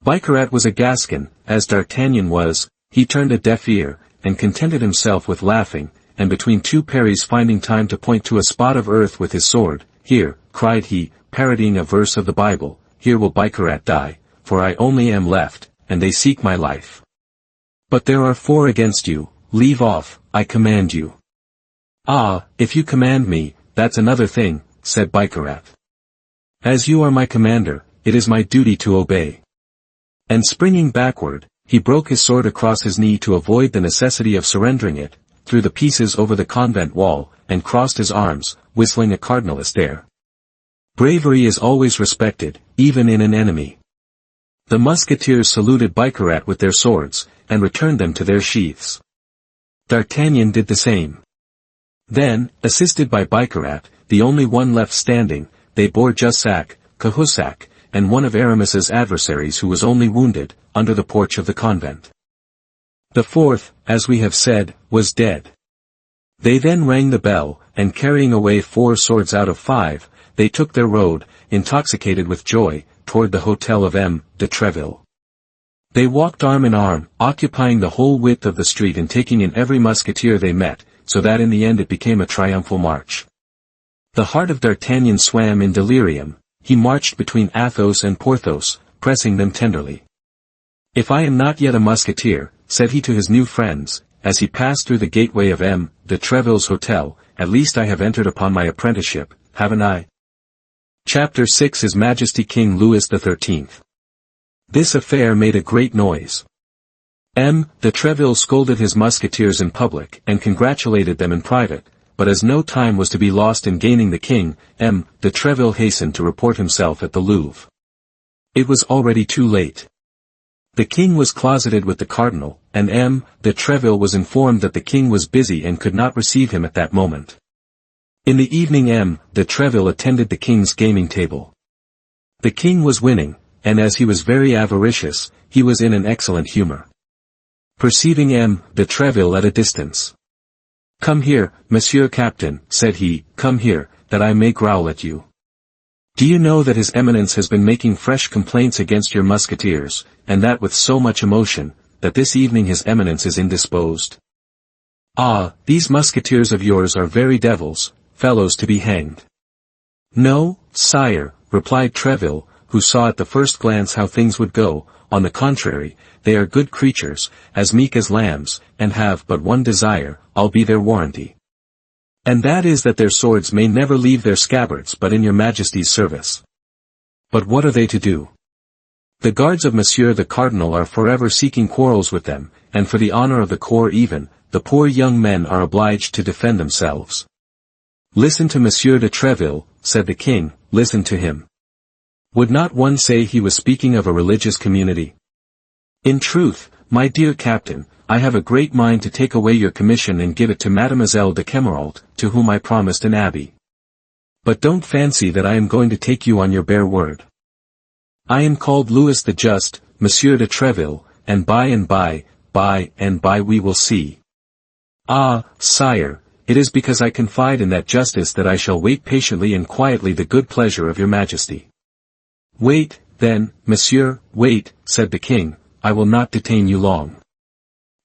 Bicarat was a Gascon, as D'Artagnan was, he turned a deaf ear, and contented himself with laughing, and between two parries finding time to point to a spot of earth with his sword, "Here," cried he, parodying a verse of the Bible, "here will Bicarat die, for I only am left, and they seek my life. But there are 4 against you, leave off, I command you." "Ah, if you command me, that's another thing," said Bicarat. "As you are my commander, it is my duty to obey." And springing backward, he broke his sword across his knee to avoid the necessity of surrendering it, threw the pieces over the convent wall, and crossed his arms, whistling a cardinalist air. Bravery is always respected, even in an enemy. The musketeers saluted Bicarat with their swords, and returned them to their sheaths. D'Artagnan did the same. Then, assisted by Bicarat, the only one left standing, they bore Jussac, Cahusac, and one of Aramis's adversaries who was only wounded, under the porch of the convent. The 4th, as we have said, was dead. They then rang the bell, and carrying away 4 swords out of 5, they took their road, intoxicated with joy, toward the hotel of M. de Treville. They walked arm in arm, occupying the whole width of the street and taking in every musketeer they met, so that in the end it became a triumphal march. The heart of D'Artagnan swam in delirium, he marched between Athos and Porthos, pressing them tenderly. "If I am not yet a musketeer," said he to his new friends, as he passed through the gateway of M. de Treville's hotel, "at least I have entered upon my apprenticeship, haven't I?" Chapter 6 His Majesty King Louis XIII. This affair made a great noise. M. de Treville scolded his musketeers in public and congratulated them in private, but as no time was to be lost in gaining the king, M. de Treville hastened to report himself at the Louvre. It was already too late. The king was closeted with the cardinal, and M. de Treville was informed that the king was busy and could not receive him at that moment. In the evening M. de Treville attended the king's gaming table. The king was winning, and as he was very avaricious, he was in an excellent humor. Perceiving M. de Treville at a distance, "Come here, Monsieur Captain," said he, "come here, that I may growl at you. Do you know that His Eminence has been making fresh complaints against your musketeers, and that with so much emotion, that this evening His Eminence is indisposed? Ah, these musketeers of yours are very devils, fellows to be hanged." "No, sire," replied Treville, who saw at the first glance how things would go, "on the contrary, they are good creatures, as meek as lambs, and have but one desire, I'll be their warranty. And that is that their swords may never leave their scabbards but in your Majesty's service." "But what are they to do?" "The guards of Monsieur the Cardinal are forever seeking quarrels with them, and for the honor of the corps even, the poor young men are obliged to defend themselves." "Listen to Monsieur de Treville," said the king, "listen to him. Would not one say he was speaking of a religious community? In truth, my dear captain, I have a great mind to take away your commission and give it to Mademoiselle de Kemerault, to whom I promised an abbey. But don't fancy that I am going to take you on your bare word. I am called Louis the Just, Monsieur de Treville, and by and by we will see. Ah, sire, it is because I confide in that justice that I shall wait patiently and quietly the good pleasure of your majesty. Wait, then, monsieur, wait, said the king, I will not detain you long.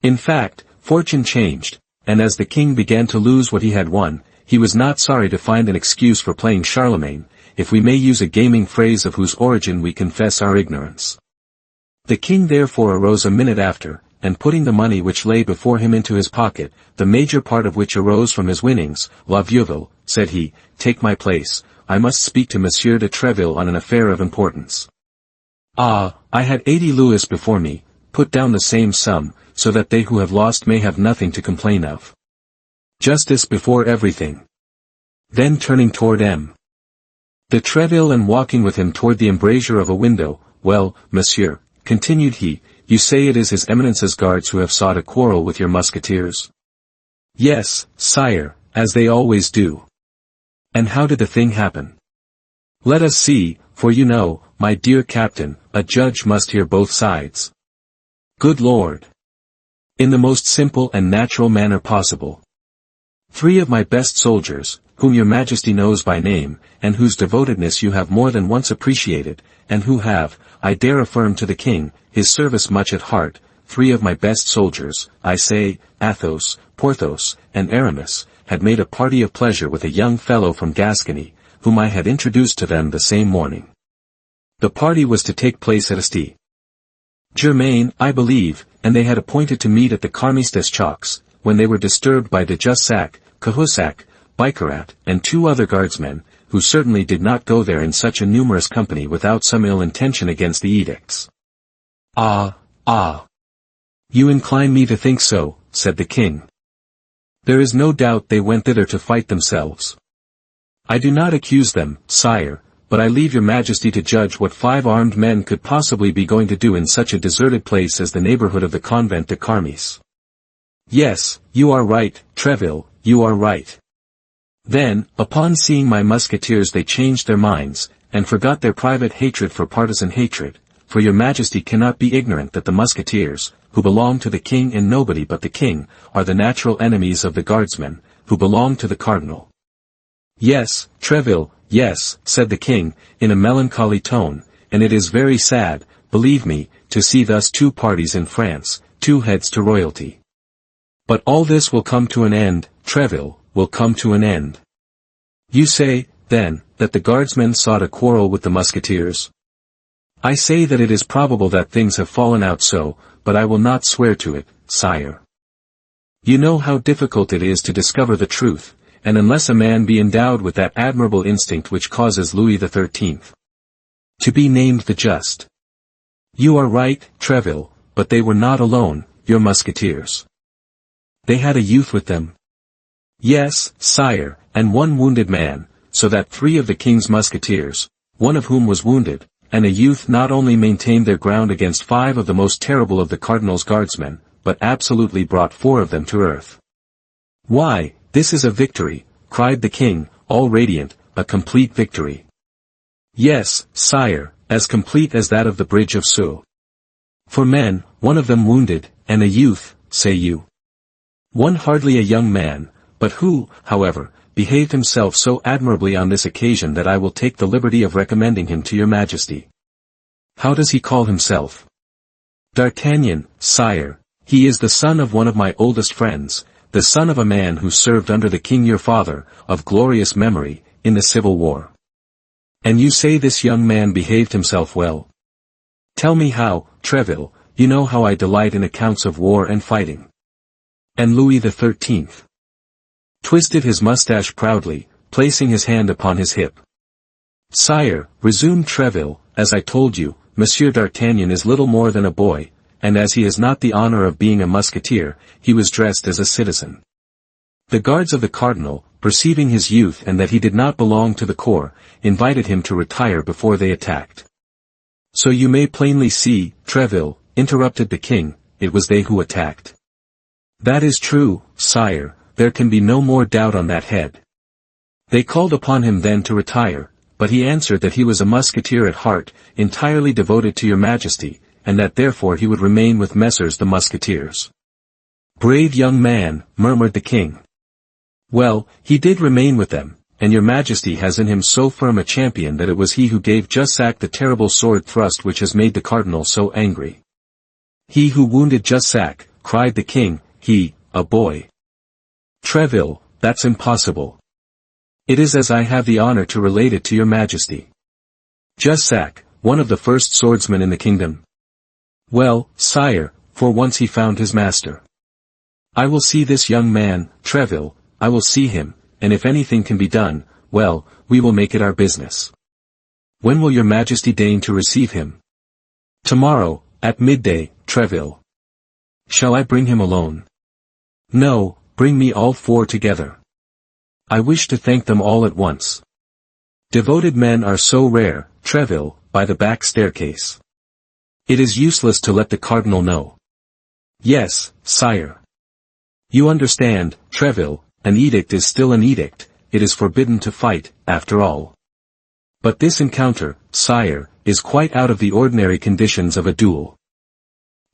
In fact, fortune changed, and as the king began to lose what he had won, he was not sorry to find an excuse for playing Charlemagne, if we may use a gaming phrase of whose origin we confess our ignorance. The king therefore arose a minute after, and putting the money which lay before him into his pocket, the major part of which arose from his winnings, La Vieuville, said he, take my place, I must speak to Monsieur de Treville on an affair of importance. Ah, I had 80 louis before me, put down the same sum, so that they who have lost may have nothing to complain of. Justice before everything. Then turning toward M. de Treville and walking with him toward the embrasure of a window, well, monsieur, continued he, you say it is his eminence's guards who have sought a quarrel with your musketeers? Yes, sire, as they always do. And how did the thing happen? Let us see, for you know, my dear captain, a judge must hear both sides. Good Lord! In the most simple and natural manner possible. 3 of my best soldiers, whom your majesty knows by name, and whose devotedness you have more than once appreciated, and who have, I dare affirm to the king, his service much at heart, 3 of my best soldiers, I say, Athos, Porthos, and Aramis, had made a party of pleasure with a young fellow from Gascony, whom I had introduced to them the same morning. The party was to take place at St. Germain, I believe, and they had appointed to meet at the Carmes des Chocs, when they were disturbed by de Jussac, Cahusac, Bicarat, and 2 other guardsmen, who certainly did not go there in such a numerous company without some ill intention against the edicts. Ah! You incline me to think so, said the king. There is no doubt they went thither to fight themselves. I do not accuse them, sire, but I leave your majesty to judge what 5 armed men could possibly be going to do in such a deserted place as the neighborhood of the convent de Carmes. Yes, you are right, Treville, you are right. Then, upon seeing my musketeers they changed their minds, and forgot their private hatred for partisan hatred, for your majesty cannot be ignorant that the musketeers, who belong to the king and nobody but the king, are the natural enemies of the guardsmen, who belong to the cardinal. Yes, Treville, yes, said the king, in a melancholy tone, and it is very sad, believe me, to see thus 2 parties in France, 2 heads to royalty. But all this will come to an end, Treville, will come to an end. You say, then, that the guardsmen sought a quarrel with the musketeers? I say that it is probable that things have fallen out so, but I will not swear to it, sire. You know how difficult it is to discover the truth, and unless a man be endowed with that admirable instinct which causes Louis XIII to be named the Just. You are right, Treville, but they were not alone, your musketeers. They had a youth with them. Yes, sire, and 1 wounded man, so that 3 of the king's musketeers, 1 of whom was wounded, and a youth not only maintained their ground against 5 of the most terrible of the cardinal's guardsmen, but absolutely brought 4 of them to earth. Why, this is a victory, cried the king, all radiant, a complete victory. Yes, sire, as complete as that of the bridge of Sceaux. 4 men, 1 of them wounded, and a youth, say you. 1 hardly a young man, but who, however, behaved himself so admirably on this occasion that I will take the liberty of recommending him to your majesty. How does he call himself? D'Artagnan, sire, he is the son of one of my oldest friends, the son of a man who served under the king your father, of glorious memory, in the Civil War. And you say this young man behaved himself well? Tell me how, Treville, you know how I delight in accounts of war and fighting. And Louis XIII twisted his mustache proudly, placing his hand upon his hip. Sire, resumed Treville, as I told you, Monsieur d'Artagnan is little more than a boy, and as he has not the honor of being a musketeer, he was dressed as a citizen. The guards of the cardinal, perceiving his youth and that he did not belong to the corps, invited him to retire before they attacked. So you may plainly see, Treville, interrupted the king, it was they who attacked. That is true, sire, there can be no more doubt on that head. They called upon him then to retire, but he answered that he was a musketeer at heart, entirely devoted to your majesty, and that therefore he would remain with Messrs the Musketeers. Brave young man, murmured the king. Well, he did remain with them, and your majesty has in him so firm a champion that it was he who gave Jussac the terrible sword thrust which has made the cardinal so angry. He who wounded Jussac, cried the king, he, a boy. Treville, that's impossible. It is as I have the honor to relate it to your majesty. Jussac, one of the first swordsmen in the kingdom. Well, sire, for once he found his master. I will see this young man, Treville, I will see him, and if anything can be done, well, we will make it our business. When will your majesty deign to receive him? Tomorrow, at midday, Treville. Shall I bring him alone? No, bring me all four together. I wish to thank them all at once. Devoted men are so rare, Treville, by the back staircase. It is useless to let the cardinal know. Yes, sire. You understand, Treville, an edict is still an edict, it is forbidden to fight, after all. But this encounter, sire, is quite out of the ordinary conditions of a duel.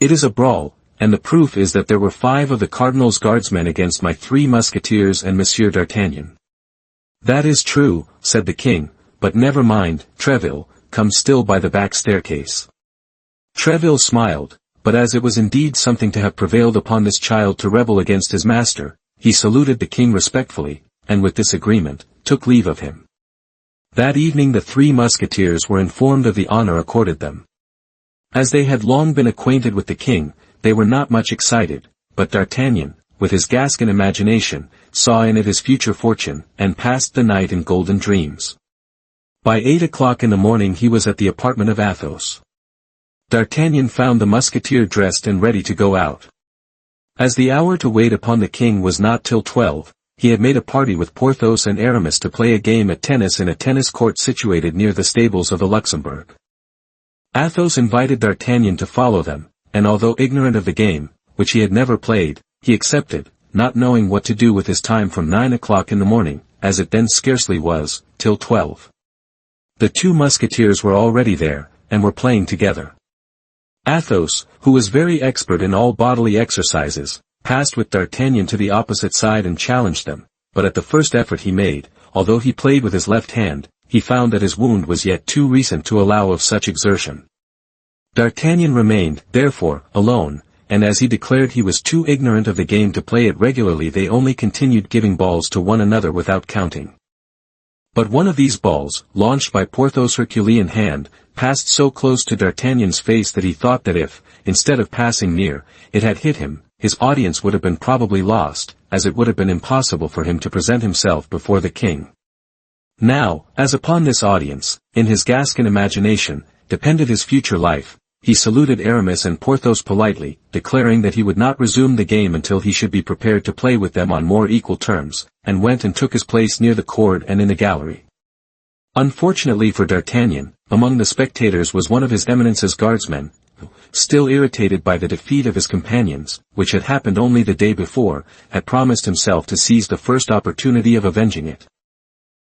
It is a brawl, and the proof is that there were 5 of the cardinal's guardsmen against my 3 musketeers and Monsieur d'Artagnan. That is true, said the king, but never mind, Treville, come still by the back staircase. Treville smiled, but as it was indeed something to have prevailed upon this child to rebel against his master, he saluted the king respectfully, and with this agreement, took leave of him. That evening the 3 musketeers were informed of the honor accorded them. As they had long been acquainted with the king, they were not much excited, but D'Artagnan, with his Gascon imagination, saw in it his future fortune, and passed the night in golden dreams. By 8 o'clock in the morning he was at the apartment of Athos. D'Artagnan found the musketeer dressed and ready to go out. As the hour to wait upon the king was not till 12, he had made a party with Porthos and Aramis to play a game at tennis in a tennis court situated near the stables of the Luxembourg. Athos invited D'Artagnan to follow them, and although ignorant of the game, which he had never played, he accepted, not knowing what to do with his time from 9 o'clock in the morning, as it then scarcely was, till 12. The 2 musketeers were already there, and were playing together. Athos, who was very expert in all bodily exercises, passed with D'Artagnan to the opposite side and challenged them, but at the first effort he made, although he played with his left hand, he found that his wound was yet too recent to allow of such exertion. D'Artagnan remained, therefore, alone, and as he declared he was too ignorant of the game to play it regularly, they only continued giving balls to one another without counting. But one of these balls, launched by Porthos' Herculean hand, passed so close to D'Artagnan's face that he thought that if, instead of passing near, it had hit him, his audience would have been probably lost, as it would have been impossible for him to present himself before the king. Now, as upon this audience, in his Gascon imagination, depended his future life, he saluted Aramis and Porthos politely, declaring that he would not resume the game until he should be prepared to play with them on more equal terms, and went and took his place near the cord and in the gallery. Unfortunately for D'Artagnan, among the spectators was one of his Eminence's guardsmen, who, still irritated by the defeat of his companions, which had happened only the day before, had promised himself to seize the first opportunity of avenging it.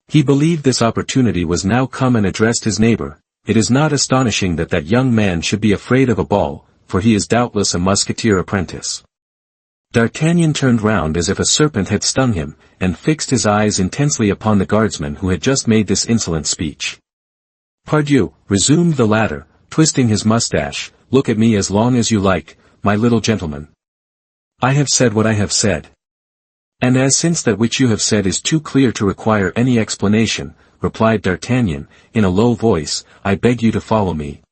He believed this opportunity was now come and addressed his neighbor. It is not astonishing that that young man should be afraid of a ball, for he is doubtless a musketeer apprentice. D'Artagnan turned round as if a serpent had stung him, and fixed his eyes intensely upon the guardsman who had just made this insolent speech. "Pardieu," resumed the latter, twisting his moustache, "look at me as long as you like, my little gentleman. I have said what I have said. And as since that which you have said is too clear to require any explanation," replied D'Artagnan, in a low voice, "I beg you to follow me."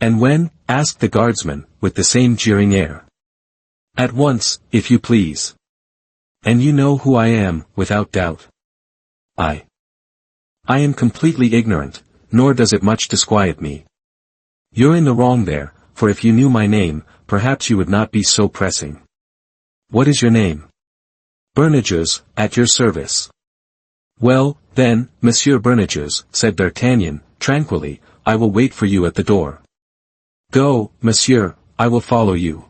"And when?" asked the guardsman, with the same jeering air. "At once, if you please. And you know who I am, without doubt." I am completely ignorant, nor does it much disquiet me. You're in the wrong there, for if you knew my name, perhaps you would not be so pressing. What is your name?" "Bernajoux, at your service." "Well, then, Monsieur Bernajoux," said D'Artagnan, tranquilly, "I will wait for you at the door." "Go, monsieur, I will follow you."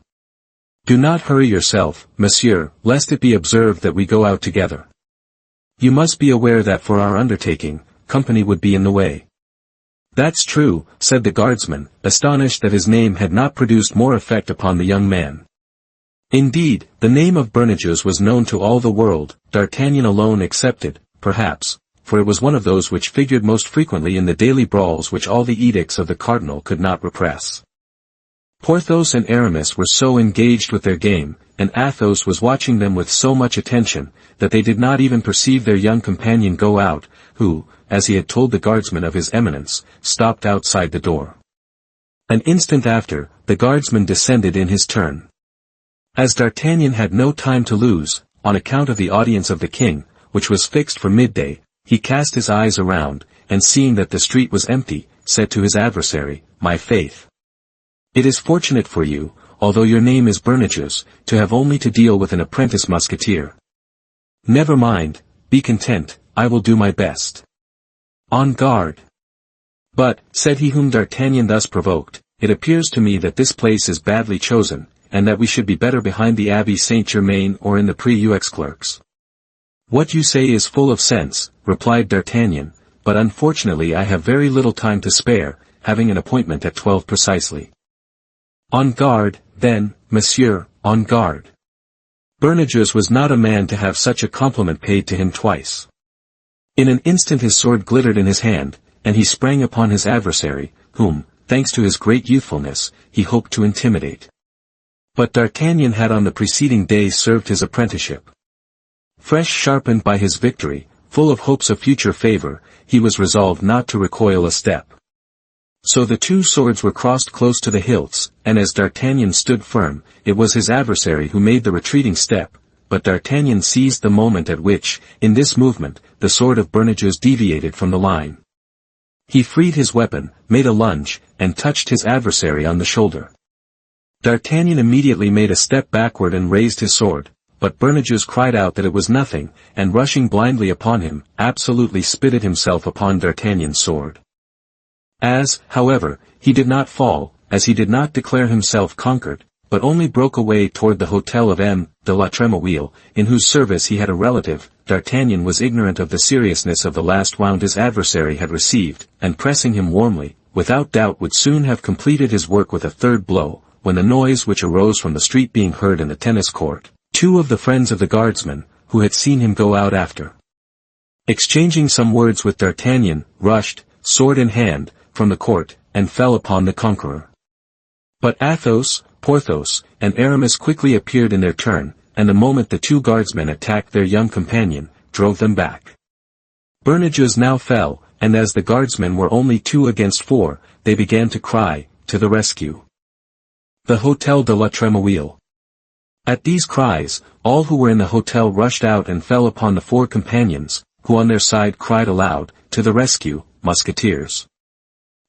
Do not hurry yourself, monsieur, lest it be observed that we go out together. You must be aware that for our undertaking, company would be in the way. That's true, said the guardsman, astonished that his name had not produced more effect upon the young man. Indeed, the name of Bernajoux was known to all the world, D'Artagnan alone excepted, perhaps, for it was one of those which figured most frequently in the daily brawls which all the edicts of the cardinal could not repress. Porthos and Aramis were so engaged with their game, and Athos was watching them with so much attention, that they did not even perceive their young companion go out, who, as he had told the guardsman of his eminence, stopped outside the door. An instant after, the guardsman descended in his turn. As D'Artagnan had no time to lose, on account of the audience of the king, which was fixed for midday, he cast his eyes around, and seeing that the street was empty, said to his adversary, "My faith! It is fortunate for you, although your name is Bernajoux, to have only to deal with an apprentice musketeer. Never mind, be content, I will do my best. On guard." "But," said he whom D'Artagnan thus provoked, "it appears to me that this place is badly chosen, and that we should be better behind the Abbey Saint-Germain or in the Preux Clerks." "What you say is full of sense," replied D'Artagnan, "but unfortunately I have very little time to spare, having an appointment at 12 precisely." "On guard, then, monsieur, on guard." Bernajoux was not a man to have such a compliment paid to him twice. In an instant his sword glittered in his hand, and he sprang upon his adversary, whom, thanks to his great youthfulness, he hoped to intimidate. But D'Artagnan had on the preceding day served his apprenticeship. Fresh sharpened by his victory, full of hopes of future favor, he was resolved not to recoil a step. So the two swords were crossed close to the hilts, and as D'Artagnan stood firm, it was his adversary who made the retreating step, but D'Artagnan seized the moment at which, in this movement, the sword of Bernajoux deviated from the line. He freed his weapon, made a lunge, and touched his adversary on the shoulder. D'Artagnan immediately made a step backward and raised his sword, but Bernajoux cried out that it was nothing, and rushing blindly upon him, absolutely spitted himself upon D'Artagnan's sword. As, however, he did not fall, as he did not declare himself conquered, but only broke away toward the hotel of M. de la Trémouille, in whose service he had a relative, D'Artagnan was ignorant of the seriousness of the last wound his adversary had received, and pressing him warmly, without doubt would soon have completed his work with a third blow, when the noise which arose from the street being heard in the tennis court, two of the friends of the guardsman, who had seen him go out after, exchanging some words with D'Artagnan, rushed, sword in hand, from the court, and fell upon the conqueror. But Athos, Porthos, and Aramis quickly appeared in their turn, and the moment the two guardsmen attacked their young companion, drove them back. Bernajoux now fell, and as the guardsmen were only 2 against 4, they began to cry, "To the rescue! The Hotel de la Trémouille!" At these cries, all who were in the hotel rushed out and fell upon the 4 companions, who on their side cried aloud, "To the rescue, musketeers!"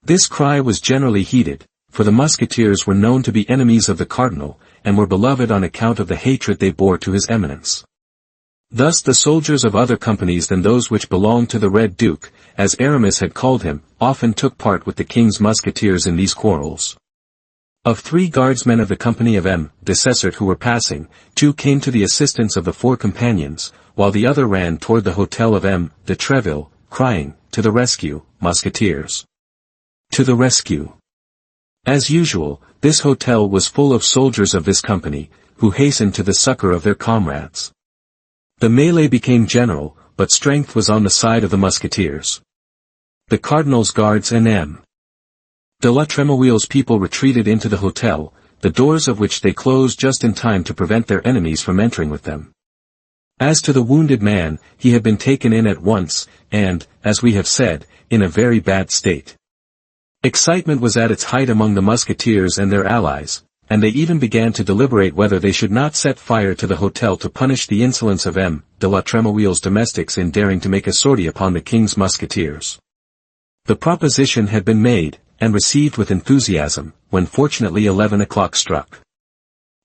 This cry was generally heeded, for the musketeers were known to be enemies of the cardinal, and were beloved on account of the hatred they bore to his eminence. Thus the soldiers of other companies than those which belonged to the Red Duke, as Aramis had called him, often took part with the king's musketeers in these quarrels. Of 3 guardsmen of the company of M. de Cessert who were passing, 2 came to the assistance of the 4 companions, while the other ran toward the hotel of M. de Treville, crying, "To the rescue, musketeers! To the rescue!" As usual, this hotel was full of soldiers of this company, who hastened to the succor of their comrades. The melee became general, but strength was on the side of the musketeers. The cardinal's guards and M. de la Trémouille's people retreated into the hotel, the doors of which they closed just in time to prevent their enemies from entering with them. As to the wounded man, he had been taken in at once, and, as we have said, in a very bad state. Excitement was at its height among the musketeers and their allies, and they even began to deliberate whether they should not set fire to the hotel to punish the insolence of M. de la Trémouille's domestics in daring to make a sortie upon the king's musketeers. The proposition had been made, and received with enthusiasm, when fortunately 11 o'clock struck.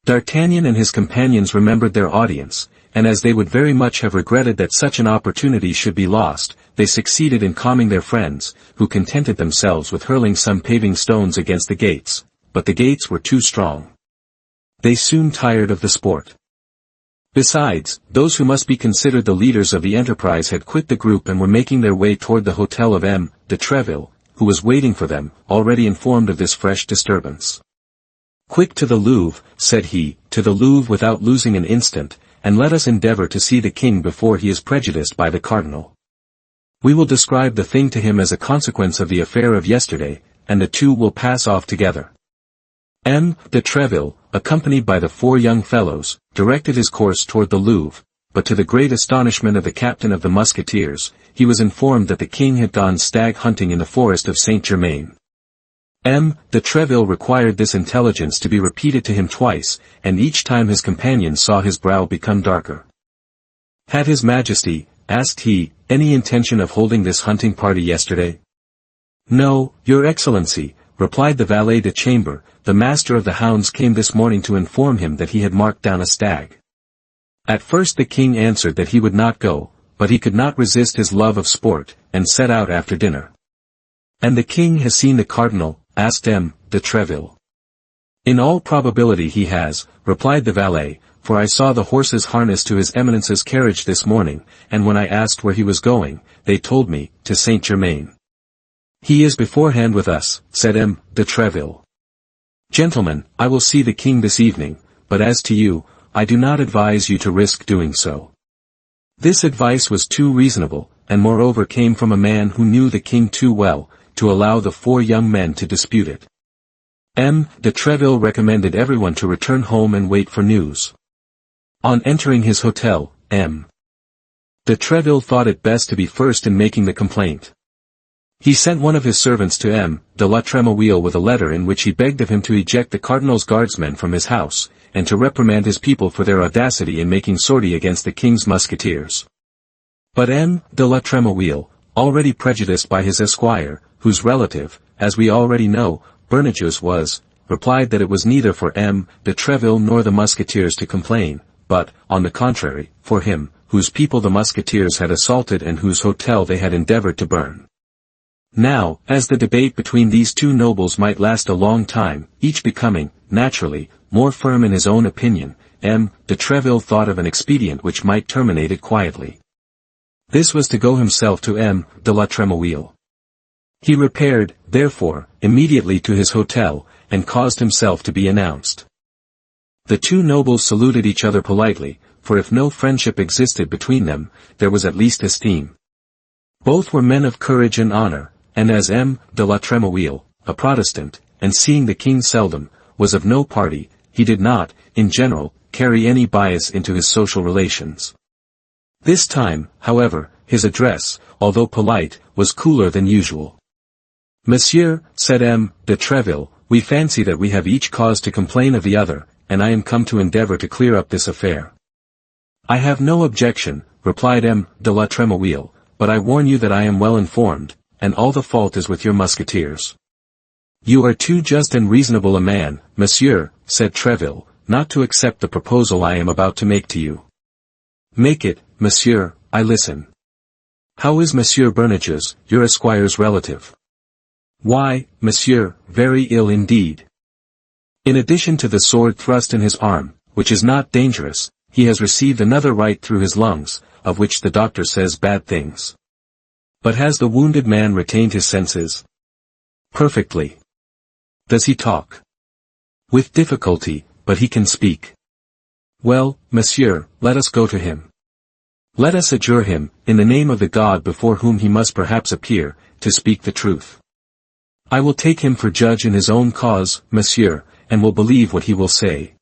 D'Artagnan and his companions remembered their audience, and as they would very much have regretted that such an opportunity should be lost, they succeeded in calming their friends, who contented themselves with hurling some paving stones against the gates, but the gates were too strong. They soon tired of the sport. Besides, those who must be considered the leaders of the enterprise had quit the group and were making their way toward the hotel of M. de Treville, who was waiting for them, already informed of this fresh disturbance. "Quick to the Louvre," said he, "to the Louvre without losing an instant, and let us endeavor to see the king before he is prejudiced by the cardinal. We will describe the thing to him as a consequence of the affair of yesterday, and the two will pass off together." M. de Treville, accompanied by the four young fellows, directed his course toward the Louvre, but to the great astonishment of the captain of the Musketeers, he was informed that the king had gone stag hunting in the forest of Saint-Germain. M. de Treville required this intelligence to be repeated to him twice, and each time his companion saw his brow become darker. "Had his Majesty," asked he, "any intention of holding this hunting party yesterday?" "No, your Excellency," replied the valet de chambre, "the master of the hounds came this morning to inform him that he had marked down a stag." At first the king answered that he would not go, but he could not resist his love of sport, and set out after dinner. "And the king has seen the cardinal?" asked M. de Treville. "In all probability he has," replied the valet, "for I saw the horses harnessed to his eminence's carriage this morning, and when I asked where he was going, they told me, to Saint-Germain." "He is beforehand with us," said M. de Treville. "Gentlemen, I will see the king this evening, but as to you, I do not advise you to risk doing so." This advice was too reasonable, and moreover came from a man who knew the king too well, to allow the four young men to dispute it. M. de Treville recommended everyone to return home and wait for news. On entering his hotel, M. de Treville thought it best to be first in making the complaint. He sent one of his servants to M. de la Trémouille with a letter in which he begged of him to eject the cardinal's guardsmen from his house, and to reprimand his people for their audacity in making sortie against the king's musketeers. But M. de la Trémouille, already prejudiced by his esquire, whose relative, as we already know, Bernajoux was, replied that it was neither for M. de Treville nor the musketeers to complain, but, on the contrary, for him, whose people the musketeers had assaulted and whose hotel they had endeavored to burn. Now, as the debate between these two nobles might last a long time, each becoming, naturally, more firm in his own opinion, M. de Treville thought of an expedient which might terminate it quietly. This was to go himself to M. de la Trémouille. He repaired, therefore, immediately to his hotel, and caused himself to be announced. The two nobles saluted each other politely, for if no friendship existed between them, there was at least esteem. Both were men of courage and honor, and as M. de la Trémouille, a Protestant, and seeing the king seldom, was of no party, he did not, in general, carry any bias into his social relations. This time, however, his address, although polite, was cooler than usual. "Monsieur," said M. de Treville, "we fancy that we have each cause to complain of the other, and I am come to endeavor to clear up this affair." "I have no objection," replied M. de la Trémouille, "but I warn you that I am well informed, and all the fault is with your musketeers." "You are too just and reasonable a man, monsieur," said Treville, "not to accept the proposal I am about to make to you." "Make it, monsieur, I listen." "How is Monsieur Bernajoux, your esquire's relative?" "Why, monsieur, very ill indeed. In addition to the sword thrust in his arm, which is not dangerous, he has received another right through his lungs, of which the doctor says bad things." "But has the wounded man retained his senses?" "Perfectly." "Does he talk?" "With difficulty, but he can speak." "Well, monsieur, let us go to him. Let us adjure him, in the name of the God before whom he must perhaps appear, to speak the truth. I will take him for judge in his own cause, monsieur, and will believe what he will say."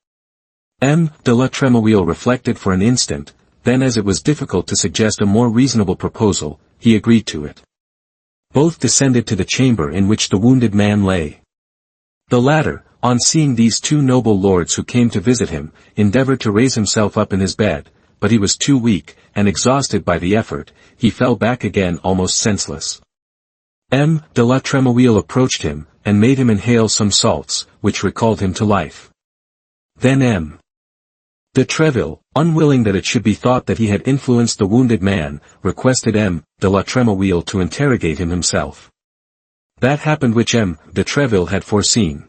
M. de la Trémouille reflected for an instant, then as it was difficult to suggest a more reasonable proposal, he agreed to it. Both descended to the chamber in which the wounded man lay. The latter, on seeing these two noble lords who came to visit him, endeavored to raise himself up in his bed, but he was too weak, and exhausted by the effort, he fell back again almost senseless. M. de la Trémouille approached him, and made him inhale some salts, which recalled him to life. Then M. de Treville, unwilling that it should be thought that he had influenced the wounded man, requested M. de la Trémouille to interrogate him himself. That happened which M. de Treville had foreseen.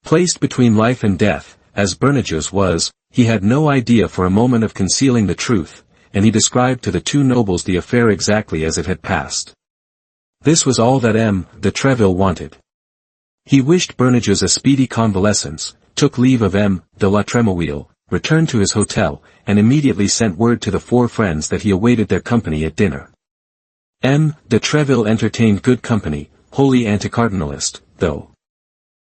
Placed between life and death, as Bernajoux was, he had no idea for a moment of concealing the truth, and he described to the two nobles the affair exactly as it had passed. This was all that de Treville wanted. He wished Bernajoux a speedy convalescence, took leave of de la Tremouille, returned to his hotel, and immediately sent word to the four friends that he awaited their company at dinner. De Treville entertained good company, wholly anti-cardinalist, though.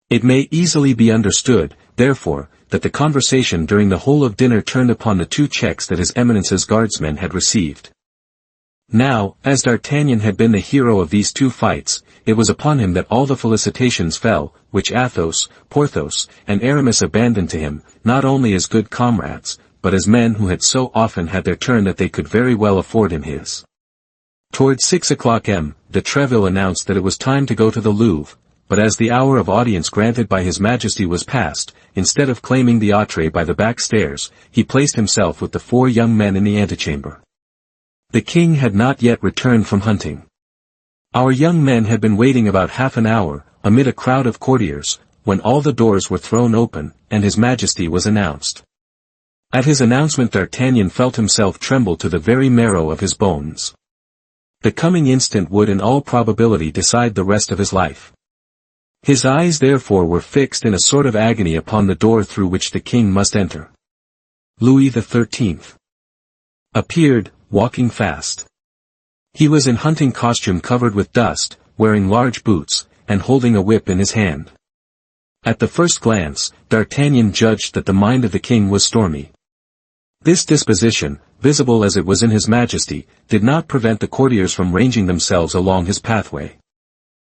It may easily be understood, therefore, that the conversation during the whole of dinner turned upon the two checks that His Eminence's guardsmen had received. Now, as D'Artagnan had been the hero of these two fights, it was upon him that all the felicitations fell, which Athos, Porthos, and Aramis abandoned to him, not only as good comrades, but as men who had so often had their turn that they could very well afford him his. Towards 6 o'clock de Treville announced that it was time to go to the Louvre, but as the hour of audience granted by His Majesty was past, instead of claiming the entree by the back stairs, he placed himself with the four young men in the antechamber. The king had not yet returned from hunting. Our young men had been waiting about half an hour, amid a crowd of courtiers, when all the doors were thrown open, and His Majesty was announced. At his announcement D'Artagnan felt himself tremble to the very marrow of his bones. The coming instant would in all probability decide the rest of his life. His eyes therefore were fixed in a sort of agony upon the door through which the king must enter. Louis XIII appeared, walking fast. He was in hunting costume covered with dust, wearing large boots, and holding a whip in his hand. At the first glance, D'Artagnan judged that the mind of the king was stormy. This disposition, visible as it was in His Majesty, did not prevent the courtiers from ranging themselves along his pathway.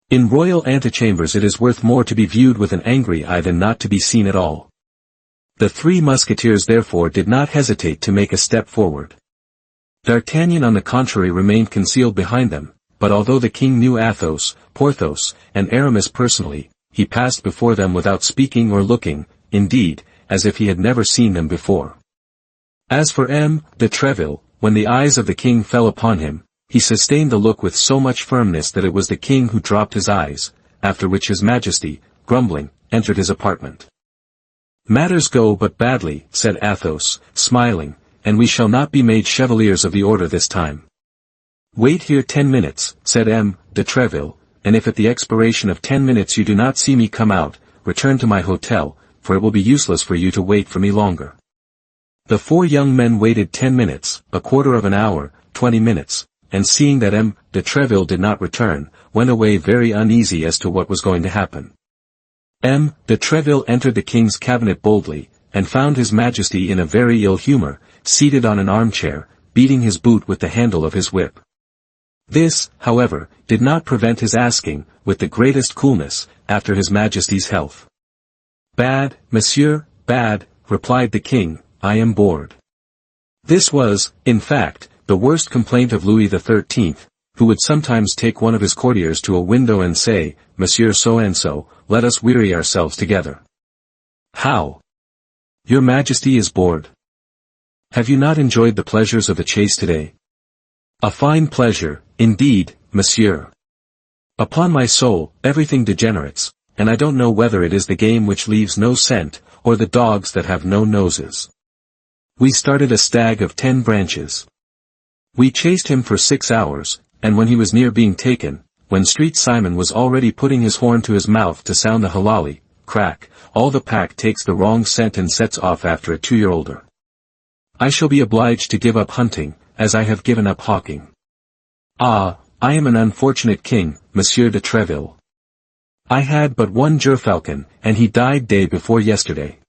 In royal antechambers it is worth more to be viewed with an angry eye than not to be seen at all. The Three Musketeers therefore did not hesitate to make a step forward. D'Artagnan on the contrary remained concealed behind them, but although the king knew Athos, Porthos, and Aramis personally, he passed before them without speaking or looking, indeed, as if he had never seen them before. As for de Treville, when the eyes of the king fell upon him, he sustained the look with so much firmness that it was the king who dropped his eyes, after which His Majesty, grumbling, entered his apartment. "Matters go but badly," said Athos, smiling, "and we shall not be made chevaliers of the order this time." "Wait here 10 minutes, said de Treville, "and if at the expiration of 10 minutes you do not see me come out, return to my hotel, for it will be useless for you to wait for me longer." The four young men waited 10 minutes, a quarter of an hour, 20 minutes, and seeing that de Treville did not return, went away very uneasy as to what was going to happen. De Treville entered the king's cabinet boldly, and found His Majesty in a very ill humor, seated on an armchair, beating his boot with the handle of his whip. This, however, did not prevent his asking, with the greatest coolness, after His Majesty's health. "Bad, monsieur, bad," replied the king, "I am bored." This was, in fact, the worst complaint of Louis XIII, who would sometimes take one of his courtiers to a window and say, "Monsieur so-and-so, let us weary ourselves together." "How? Your Majesty is bored? Have you not enjoyed the pleasures of the chase today?" "A fine pleasure, indeed, monsieur. Upon my soul, everything degenerates, and I don't know whether it is the game which leaves no scent, or the dogs that have no noses. We started a stag of 10 branches. We chased him for 6 hours, and when he was near being taken, when Street Simon was already putting his horn to his mouth to sound the halali, crack, all the pack takes the wrong scent and sets off after a 2-year-older. I shall be obliged to give up hunting, as I have given up hawking. Ah, I am an unfortunate king, Monsieur de Treville. I had but one gerfalcon, and he died day before yesterday.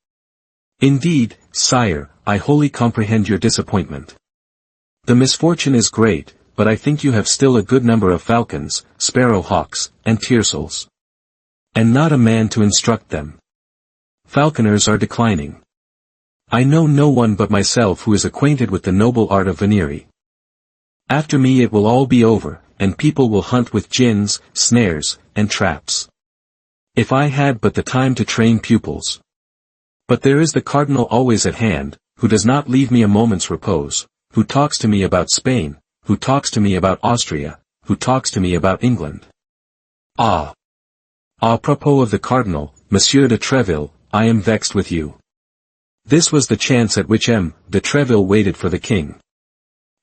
Indeed, sire, I wholly comprehend your disappointment. The misfortune is great, but I think you have still a good number of falcons, sparrow-hawks, and tiercels. And not a man to instruct them. Falconers are declining. I know no one but myself who is acquainted with the noble art of venery. After me it will all be over, and people will hunt with gins, snares, and traps. If I had but the time to train pupils. But there is the cardinal always at hand, who does not leave me a moment's repose, who talks to me about Spain, who talks to me about Austria, who talks to me about England. Ah! À propos of the cardinal, Monsieur de Treville, I am vexed with you. This was the chance at which M. de Treville waited for the king.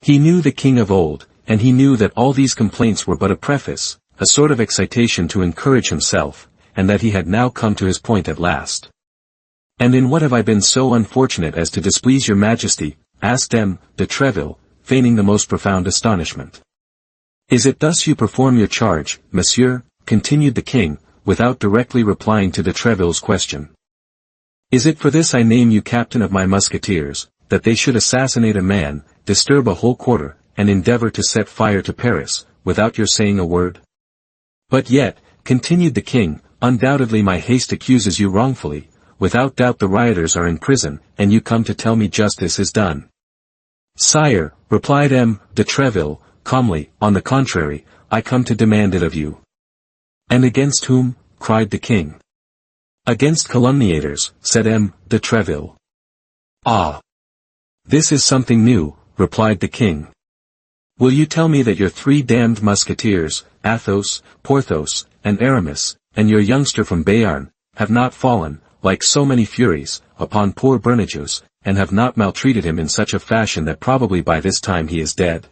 He knew the king of old, and he knew that all these complaints were but a preface, a sort of excitation to encourage himself, and that he had now come to his point at last. "And in what have I been so unfortunate as to displease your majesty?" asked M. de Treville, feigning the most profound astonishment. "Is it thus you perform your charge, monsieur?" continued the king, without directly replying to de Treville's question. "Is it for this I name you captain of my musketeers, that they should assassinate a man, disturb a whole quarter, and endeavor to set fire to Paris, without your saying a word? But yet," continued the king, "undoubtedly my haste accuses you wrongfully, without doubt the rioters are in prison, and you come to tell me justice is done." "Sire," replied M. de Treville, calmly, "on the contrary, I come to demand it of you." "And against whom?" cried the king. "Against calumniators," said M. de Treville. "Ah! This is something new," replied the king. "Will you tell me that your 3 damned musketeers, Athos, Porthos, and Aramis, and your youngster from Béarn, have not fallen, like so many furies, upon poor Bernajoux, and have not maltreated him in such a fashion that probably by this time he is dead?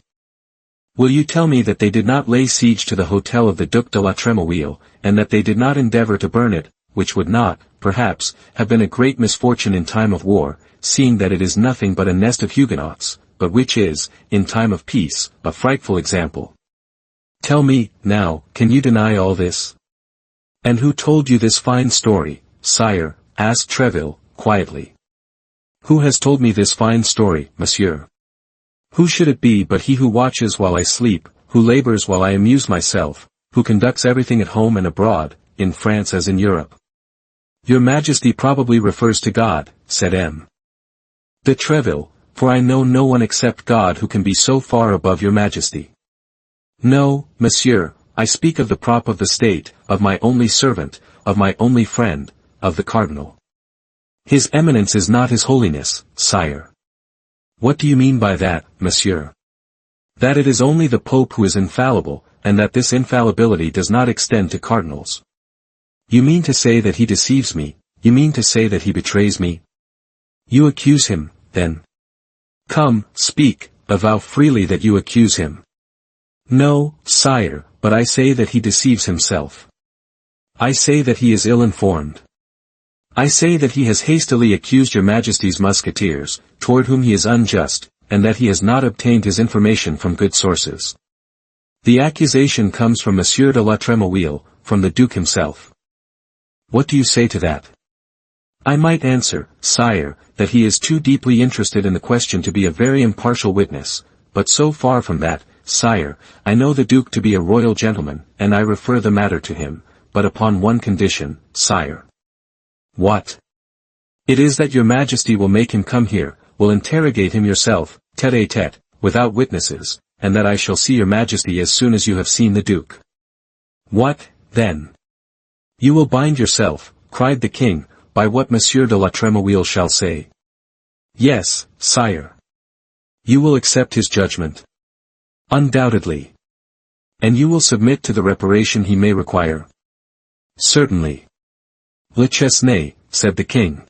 Will you tell me that they did not lay siege to the hotel of the Duc de la Trémouille, and that they did not endeavor to burn it, which would not, perhaps, have been a great misfortune in time of war, seeing that it is nothing but a nest of Huguenots, but which is, in time of peace, a frightful example? Tell me, now, can you deny all this?" "And who told you this fine story, sire?" asked Treville, quietly. "Who has told me this fine story, monsieur? Who should it be but he who watches while I sleep, who labors while I amuse myself, who conducts everything at home and abroad, in France as in Europe?" "Your Majesty probably refers to God," said M. de Treville, "for I know no one except God who can be so far above your Majesty." "No, monsieur, I speak of the prop of the state, of my only servant, of my only friend, of the cardinal. His eminence is not his holiness, sire." "What do you mean by that, monsieur?" "That it is only the Pope who is infallible, and that this infallibility does not extend to cardinals." "You mean to say that he deceives me, you mean to say that he betrays me?" "You accuse him, then. Come, speak, avow freely that you accuse him." "No, sire, but I say that he deceives himself. I say that he is ill-informed. I say that he has hastily accused your Majesty's musketeers, toward whom he is unjust, and that he has not obtained his information from good sources. The accusation comes from Monsieur de la Trémouille, from the Duke himself. What do you say to that?" "I might answer, sire, that he is too deeply interested in the question to be a very impartial witness, but so far from that, sire, I know the Duke to be a royal gentleman, and I refer the matter to him, but upon one condition, sire." "What?" "It is that your Majesty will make him come here, will interrogate him yourself, tête-à-tête, without witnesses, and that I shall see your Majesty as soon as you have seen the Duke." "What, then?" "You will bind yourself," cried the king, "by what Monsieur de la Trémouille shall say." "Yes, sire." "You will accept his judgment?" "Undoubtedly." "And you will submit to the reparation he may require?" "Certainly." "Le Chesnay," said the king.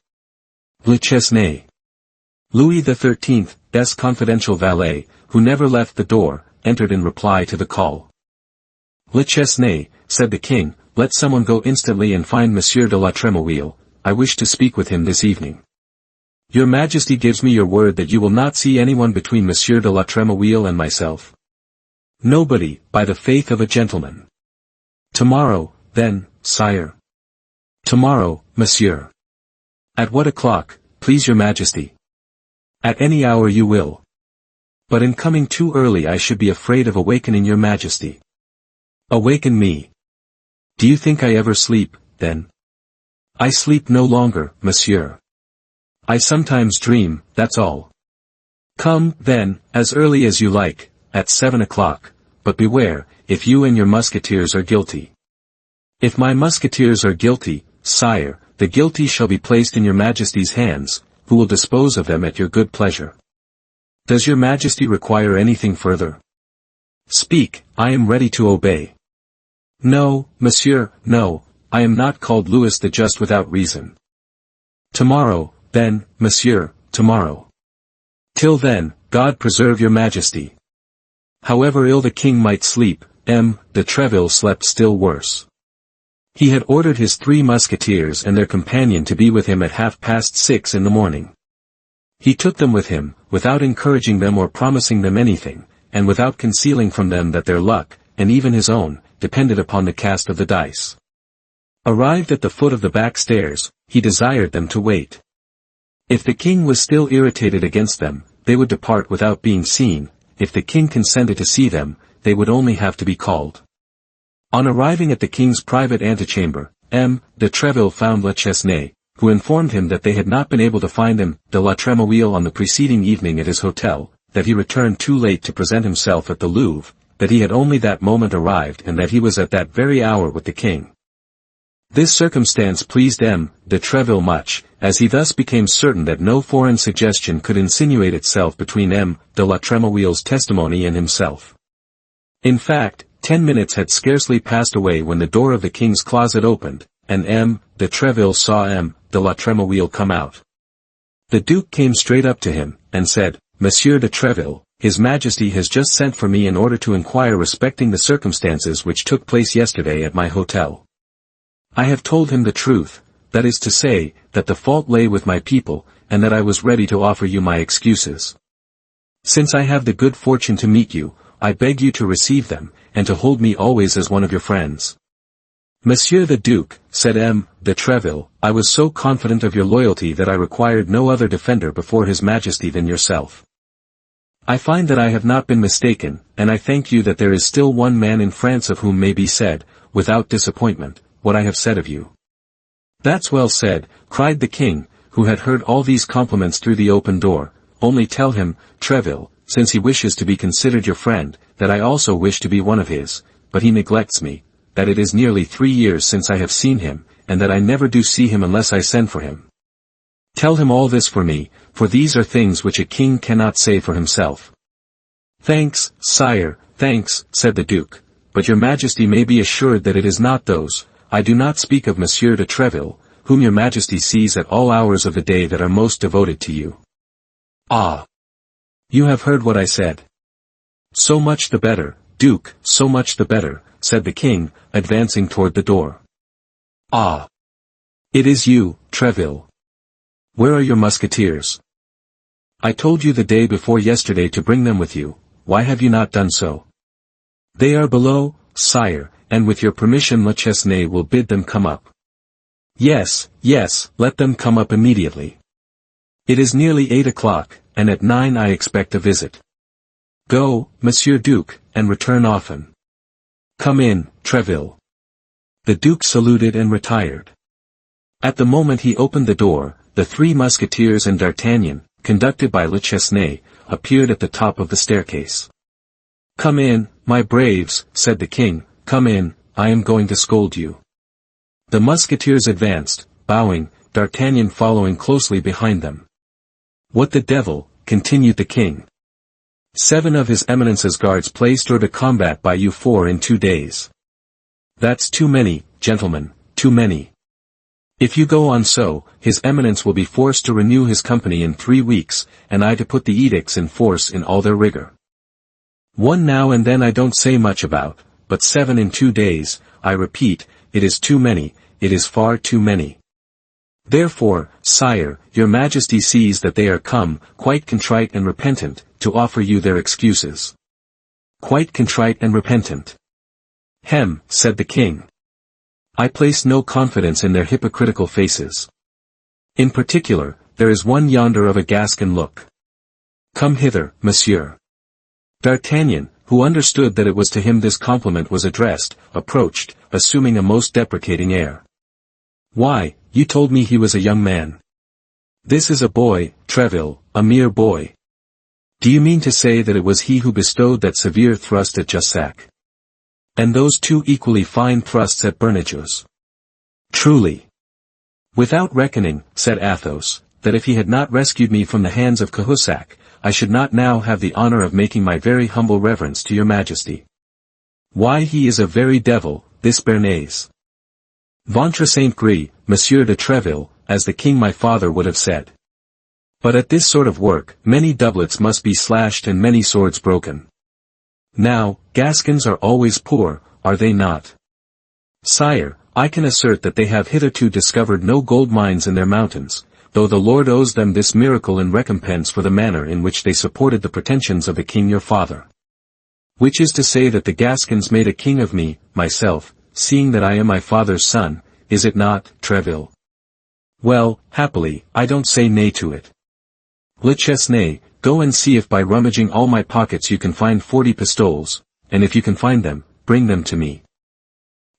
"Le Chesnay." Louis XIII's confidential valet, who never left the door, entered in reply to the call. "Le Chesnay," said the king, "let someone go instantly and find Monsieur de la Trémouille, I wish to speak with him this evening." "Your Majesty gives me your word that you will not see anyone between Monsieur de la Trémouille and myself?" "Nobody, by the faith of a gentleman." "Tomorrow, then, sire." "Tomorrow, monsieur." "At what o'clock, please your Majesty?" "At any hour you will." "But in coming too early I should be afraid of awakening your Majesty." "Awaken me." "Do you think I ever sleep, then?" "I sleep no longer, monsieur. I sometimes dream, that's all." "Come, then, as early as you like, at 7 o'clock, but beware, if you and your musketeers are guilty." "If my musketeers are guilty, sire, the guilty shall be placed in your Majesty's hands, who will dispose of them at your good pleasure. Does your Majesty require anything further?" "Speak, I am ready to obey." "No, monsieur, no, I am not called Louis the Just without reason." "Tomorrow, Then, monsieur, tomorrow. Till then, God preserve your majesty. However ill the king might sleep, M. de Treville slept still worse. He had ordered his 3 musketeers and their companion to be with him at 6:30 in the morning. He took them with him, without encouraging them or promising them anything, and without concealing from them that their luck, and even his own, depended upon the cast of the dice. Arrived at the foot of the back stairs, he desired them to wait. If the king was still irritated against them, they would depart without being seen. If the king consented to see them, they would only have to be called. On arriving at the king's private antechamber, M. de Treville found Le Chesnay, who informed him that they had not been able to find him, de la Tremouille on the preceding evening at his hotel, that he returned too late to present himself at the Louvre, that he had only that moment arrived and that he was at that very hour with the king. This circumstance pleased M. de Treville much, as he thus became certain that no foreign suggestion could insinuate itself between M. de la Tremouille's testimony and himself. In fact, 10 minutes had scarcely passed away when the door of the king's closet opened, and M. de Treville saw M. de la Tremouille come out. The duke came straight up to him, and said, Monsieur de Treville, His Majesty has just sent for me in order to inquire respecting the circumstances which took place yesterday at my hotel. I have told him the truth, that is to say, that the fault lay with my people, and that I was ready to offer you my excuses. Since I have the good fortune to meet you, I beg you to receive them, and to hold me always as one of your friends. Monsieur the Duke, said M. de Treville, I was so confident of your loyalty that I required no other defender before His Majesty than yourself. I find that I have not been mistaken, and I thank you that there is still one man in France of whom may be said, without disappointment, what I have said of you. That's well said, cried the king, who had heard all these compliments through the open door. Only tell him, Treville, since he wishes to be considered your friend, that I also wish to be one of his, but he neglects me, that it is nearly 3 years since I have seen him, and that I never do see him unless I send for him. Tell him all this for me, for these are things which a king cannot say for himself. Thanks, sire, thanks, said the duke, but your majesty may be assured that it is not those. I do not speak of Monsieur de Treville, whom your majesty sees at all hours of the day that are most devoted to you. Ah! You have heard what I said. So much the better, Duke, so much the better, said the king, advancing toward the door. Ah! It is you, Treville. Where are your musketeers? I told you the day before yesterday to bring them with you, why have you not done so? They are below, sire, and with your permission Le Chesnay will bid them come up. Yes, yes, let them come up immediately. It is nearly 8 o'clock, and at 9 I expect a visit. Go, Monsieur Duke, and return often. Come in, Treville. The Duke saluted and retired. At the moment he opened the door, the 3 musketeers and D'Artagnan, conducted by Le Chesnay, appeared at the top of the staircase. Come in, my braves, said the king, come in, I am going to scold you. The musketeers advanced, bowing, D'Artagnan following closely behind them. What the devil, continued the king. 7 of his Eminence's guards placed hors de combat by you 4 in 2 days. That's too many, gentlemen, too many. If you go on so, His Eminence will be forced to renew his company in 3 weeks, and I to put the edicts in force in all their rigor. 1 now and then I don't say much about, but 7 in 2 days, I repeat, it is too many, it is far too many. Therefore, sire, your majesty sees that they are come, quite contrite and repentant, to offer you their excuses. Quite contrite and repentant. Hem, said the king. I place no confidence in their hypocritical faces. In particular, there is one yonder of a Gascon look. Come hither, monsieur. D'Artagnan, who understood that it was to him this compliment was addressed, approached, assuming a most deprecating air. Why, you told me he was a young man. This is a boy, Treville, a mere boy. Do you mean to say that it was he who bestowed that severe thrust at Jussac? And those 2 equally fine thrusts at Bernajoux? Truly. Without reckoning, said Athos, that if he had not rescued me from the hands of Cahusac, I should not now have the honor of making my very humble reverence to your majesty. Why he is a very devil, this Bernays. Ventre Saint-Gris, Monsieur de Treville, as the king my father would have said. But at this sort of work, many doublets must be slashed and many swords broken. Now, Gascons are always poor, are they not? Sire, I can assert that they have hitherto discovered no gold mines in their mountains, though the Lord owes them this miracle in recompense for the manner in which they supported the pretensions of the king your father. Which is to say that the Gascons made a king of me, myself, seeing that I am my father's son, is it not, Treville? Well, happily, I don't say nay to it. Le Chesnay, go and see if by rummaging all my pockets you can find 40 pistoles, and if you can find them, bring them to me.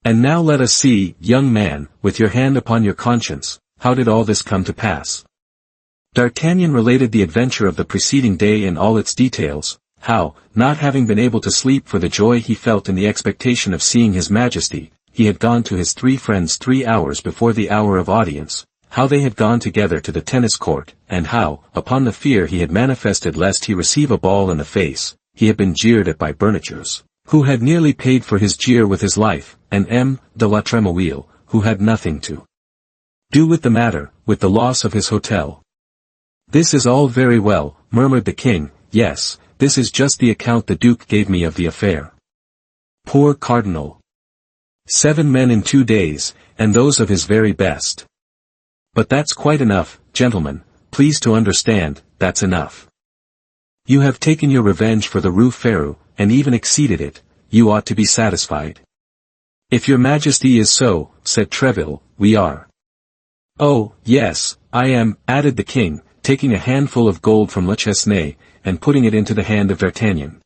And now let us see, young man, with your hand upon your conscience, how did all this come to pass? D'Artagnan related the adventure of the preceding day in all its details, how, not having been able to sleep for the joy he felt in the expectation of seeing his Majesty, he had gone to his 3 friends 3 hours before the hour of audience, how they had gone together to the tennis court, and how, upon the fear he had manifested lest he receive a ball in the face, he had been jeered at by Bernatures, who had nearly paid for his jeer with his life, and M. de la Tremouille, who had nothing to do with the matter, with the loss of his hotel. This is all very well, murmured the king, yes, this is just the account the Duke gave me of the affair. Poor Cardinal. 7 men in 2 days, and those of his very best. But that's quite enough, gentlemen, please to understand, that's enough. You have taken your revenge for the Rue Ferou, and even exceeded it, you ought to be satisfied. If your Majesty is so, said Treville, we are. Oh, yes, I am, added the king, taking a handful of gold from Le Chesnay, and putting it into the hand of D'Artagnan.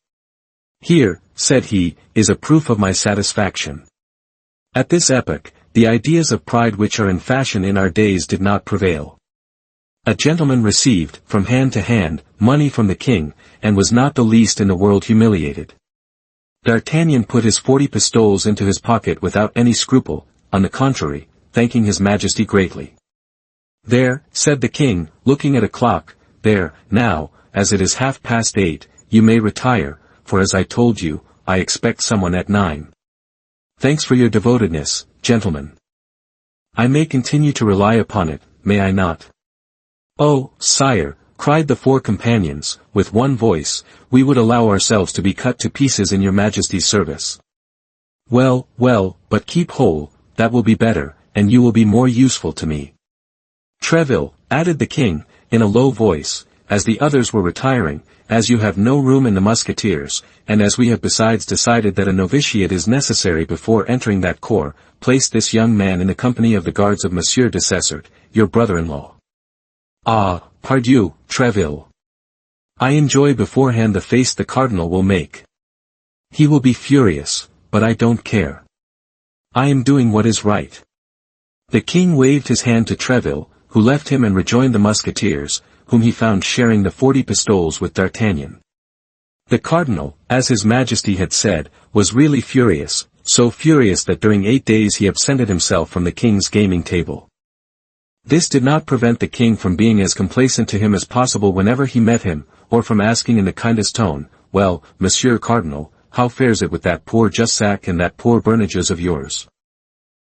Here, said he, is a proof of my satisfaction. At this epoch, the ideas of pride which are in fashion in our days did not prevail. A gentleman received, from hand to hand, money from the king, and was not the least in the world humiliated. D'Artagnan put his 40 pistoles into his pocket without any scruple, on the contrary, thanking his Majesty greatly. There, said the king, looking at a clock, there, now, as it is 8:30, you may retire, for as I told you, I expect someone at 9. Thanks for your devotedness, gentlemen. I may continue to rely upon it, may I not? Oh, sire, cried the 4 companions, with one voice, we would allow ourselves to be cut to pieces in your Majesty's service. Well, well, but keep whole, that will be better, and you will be more useful to me. Treville, added the king, in a low voice, as the others were retiring, as you have no room in the Musketeers, and as we have besides decided that a novitiate is necessary before entering that corps, place this young man in the company of the guards of Monsieur de Cessert, your brother-in-law. Ah, pardieu, Treville. I enjoy beforehand the face the cardinal will make. He will be furious, but I don't care. I am doing what is right. The king waved his hand to Treville, who left him and rejoined the Musketeers, whom he found sharing the 40 pistoles with D'Artagnan. The cardinal, as his Majesty had said, was really furious, so furious that during 8 days he absented himself from the king's gaming table. This did not prevent the king from being as complaisant to him as possible whenever he met him, or from asking in the kindest tone, well, Monsieur Cardinal, how fares it with that poor Jussac and that poor Bernages of yours?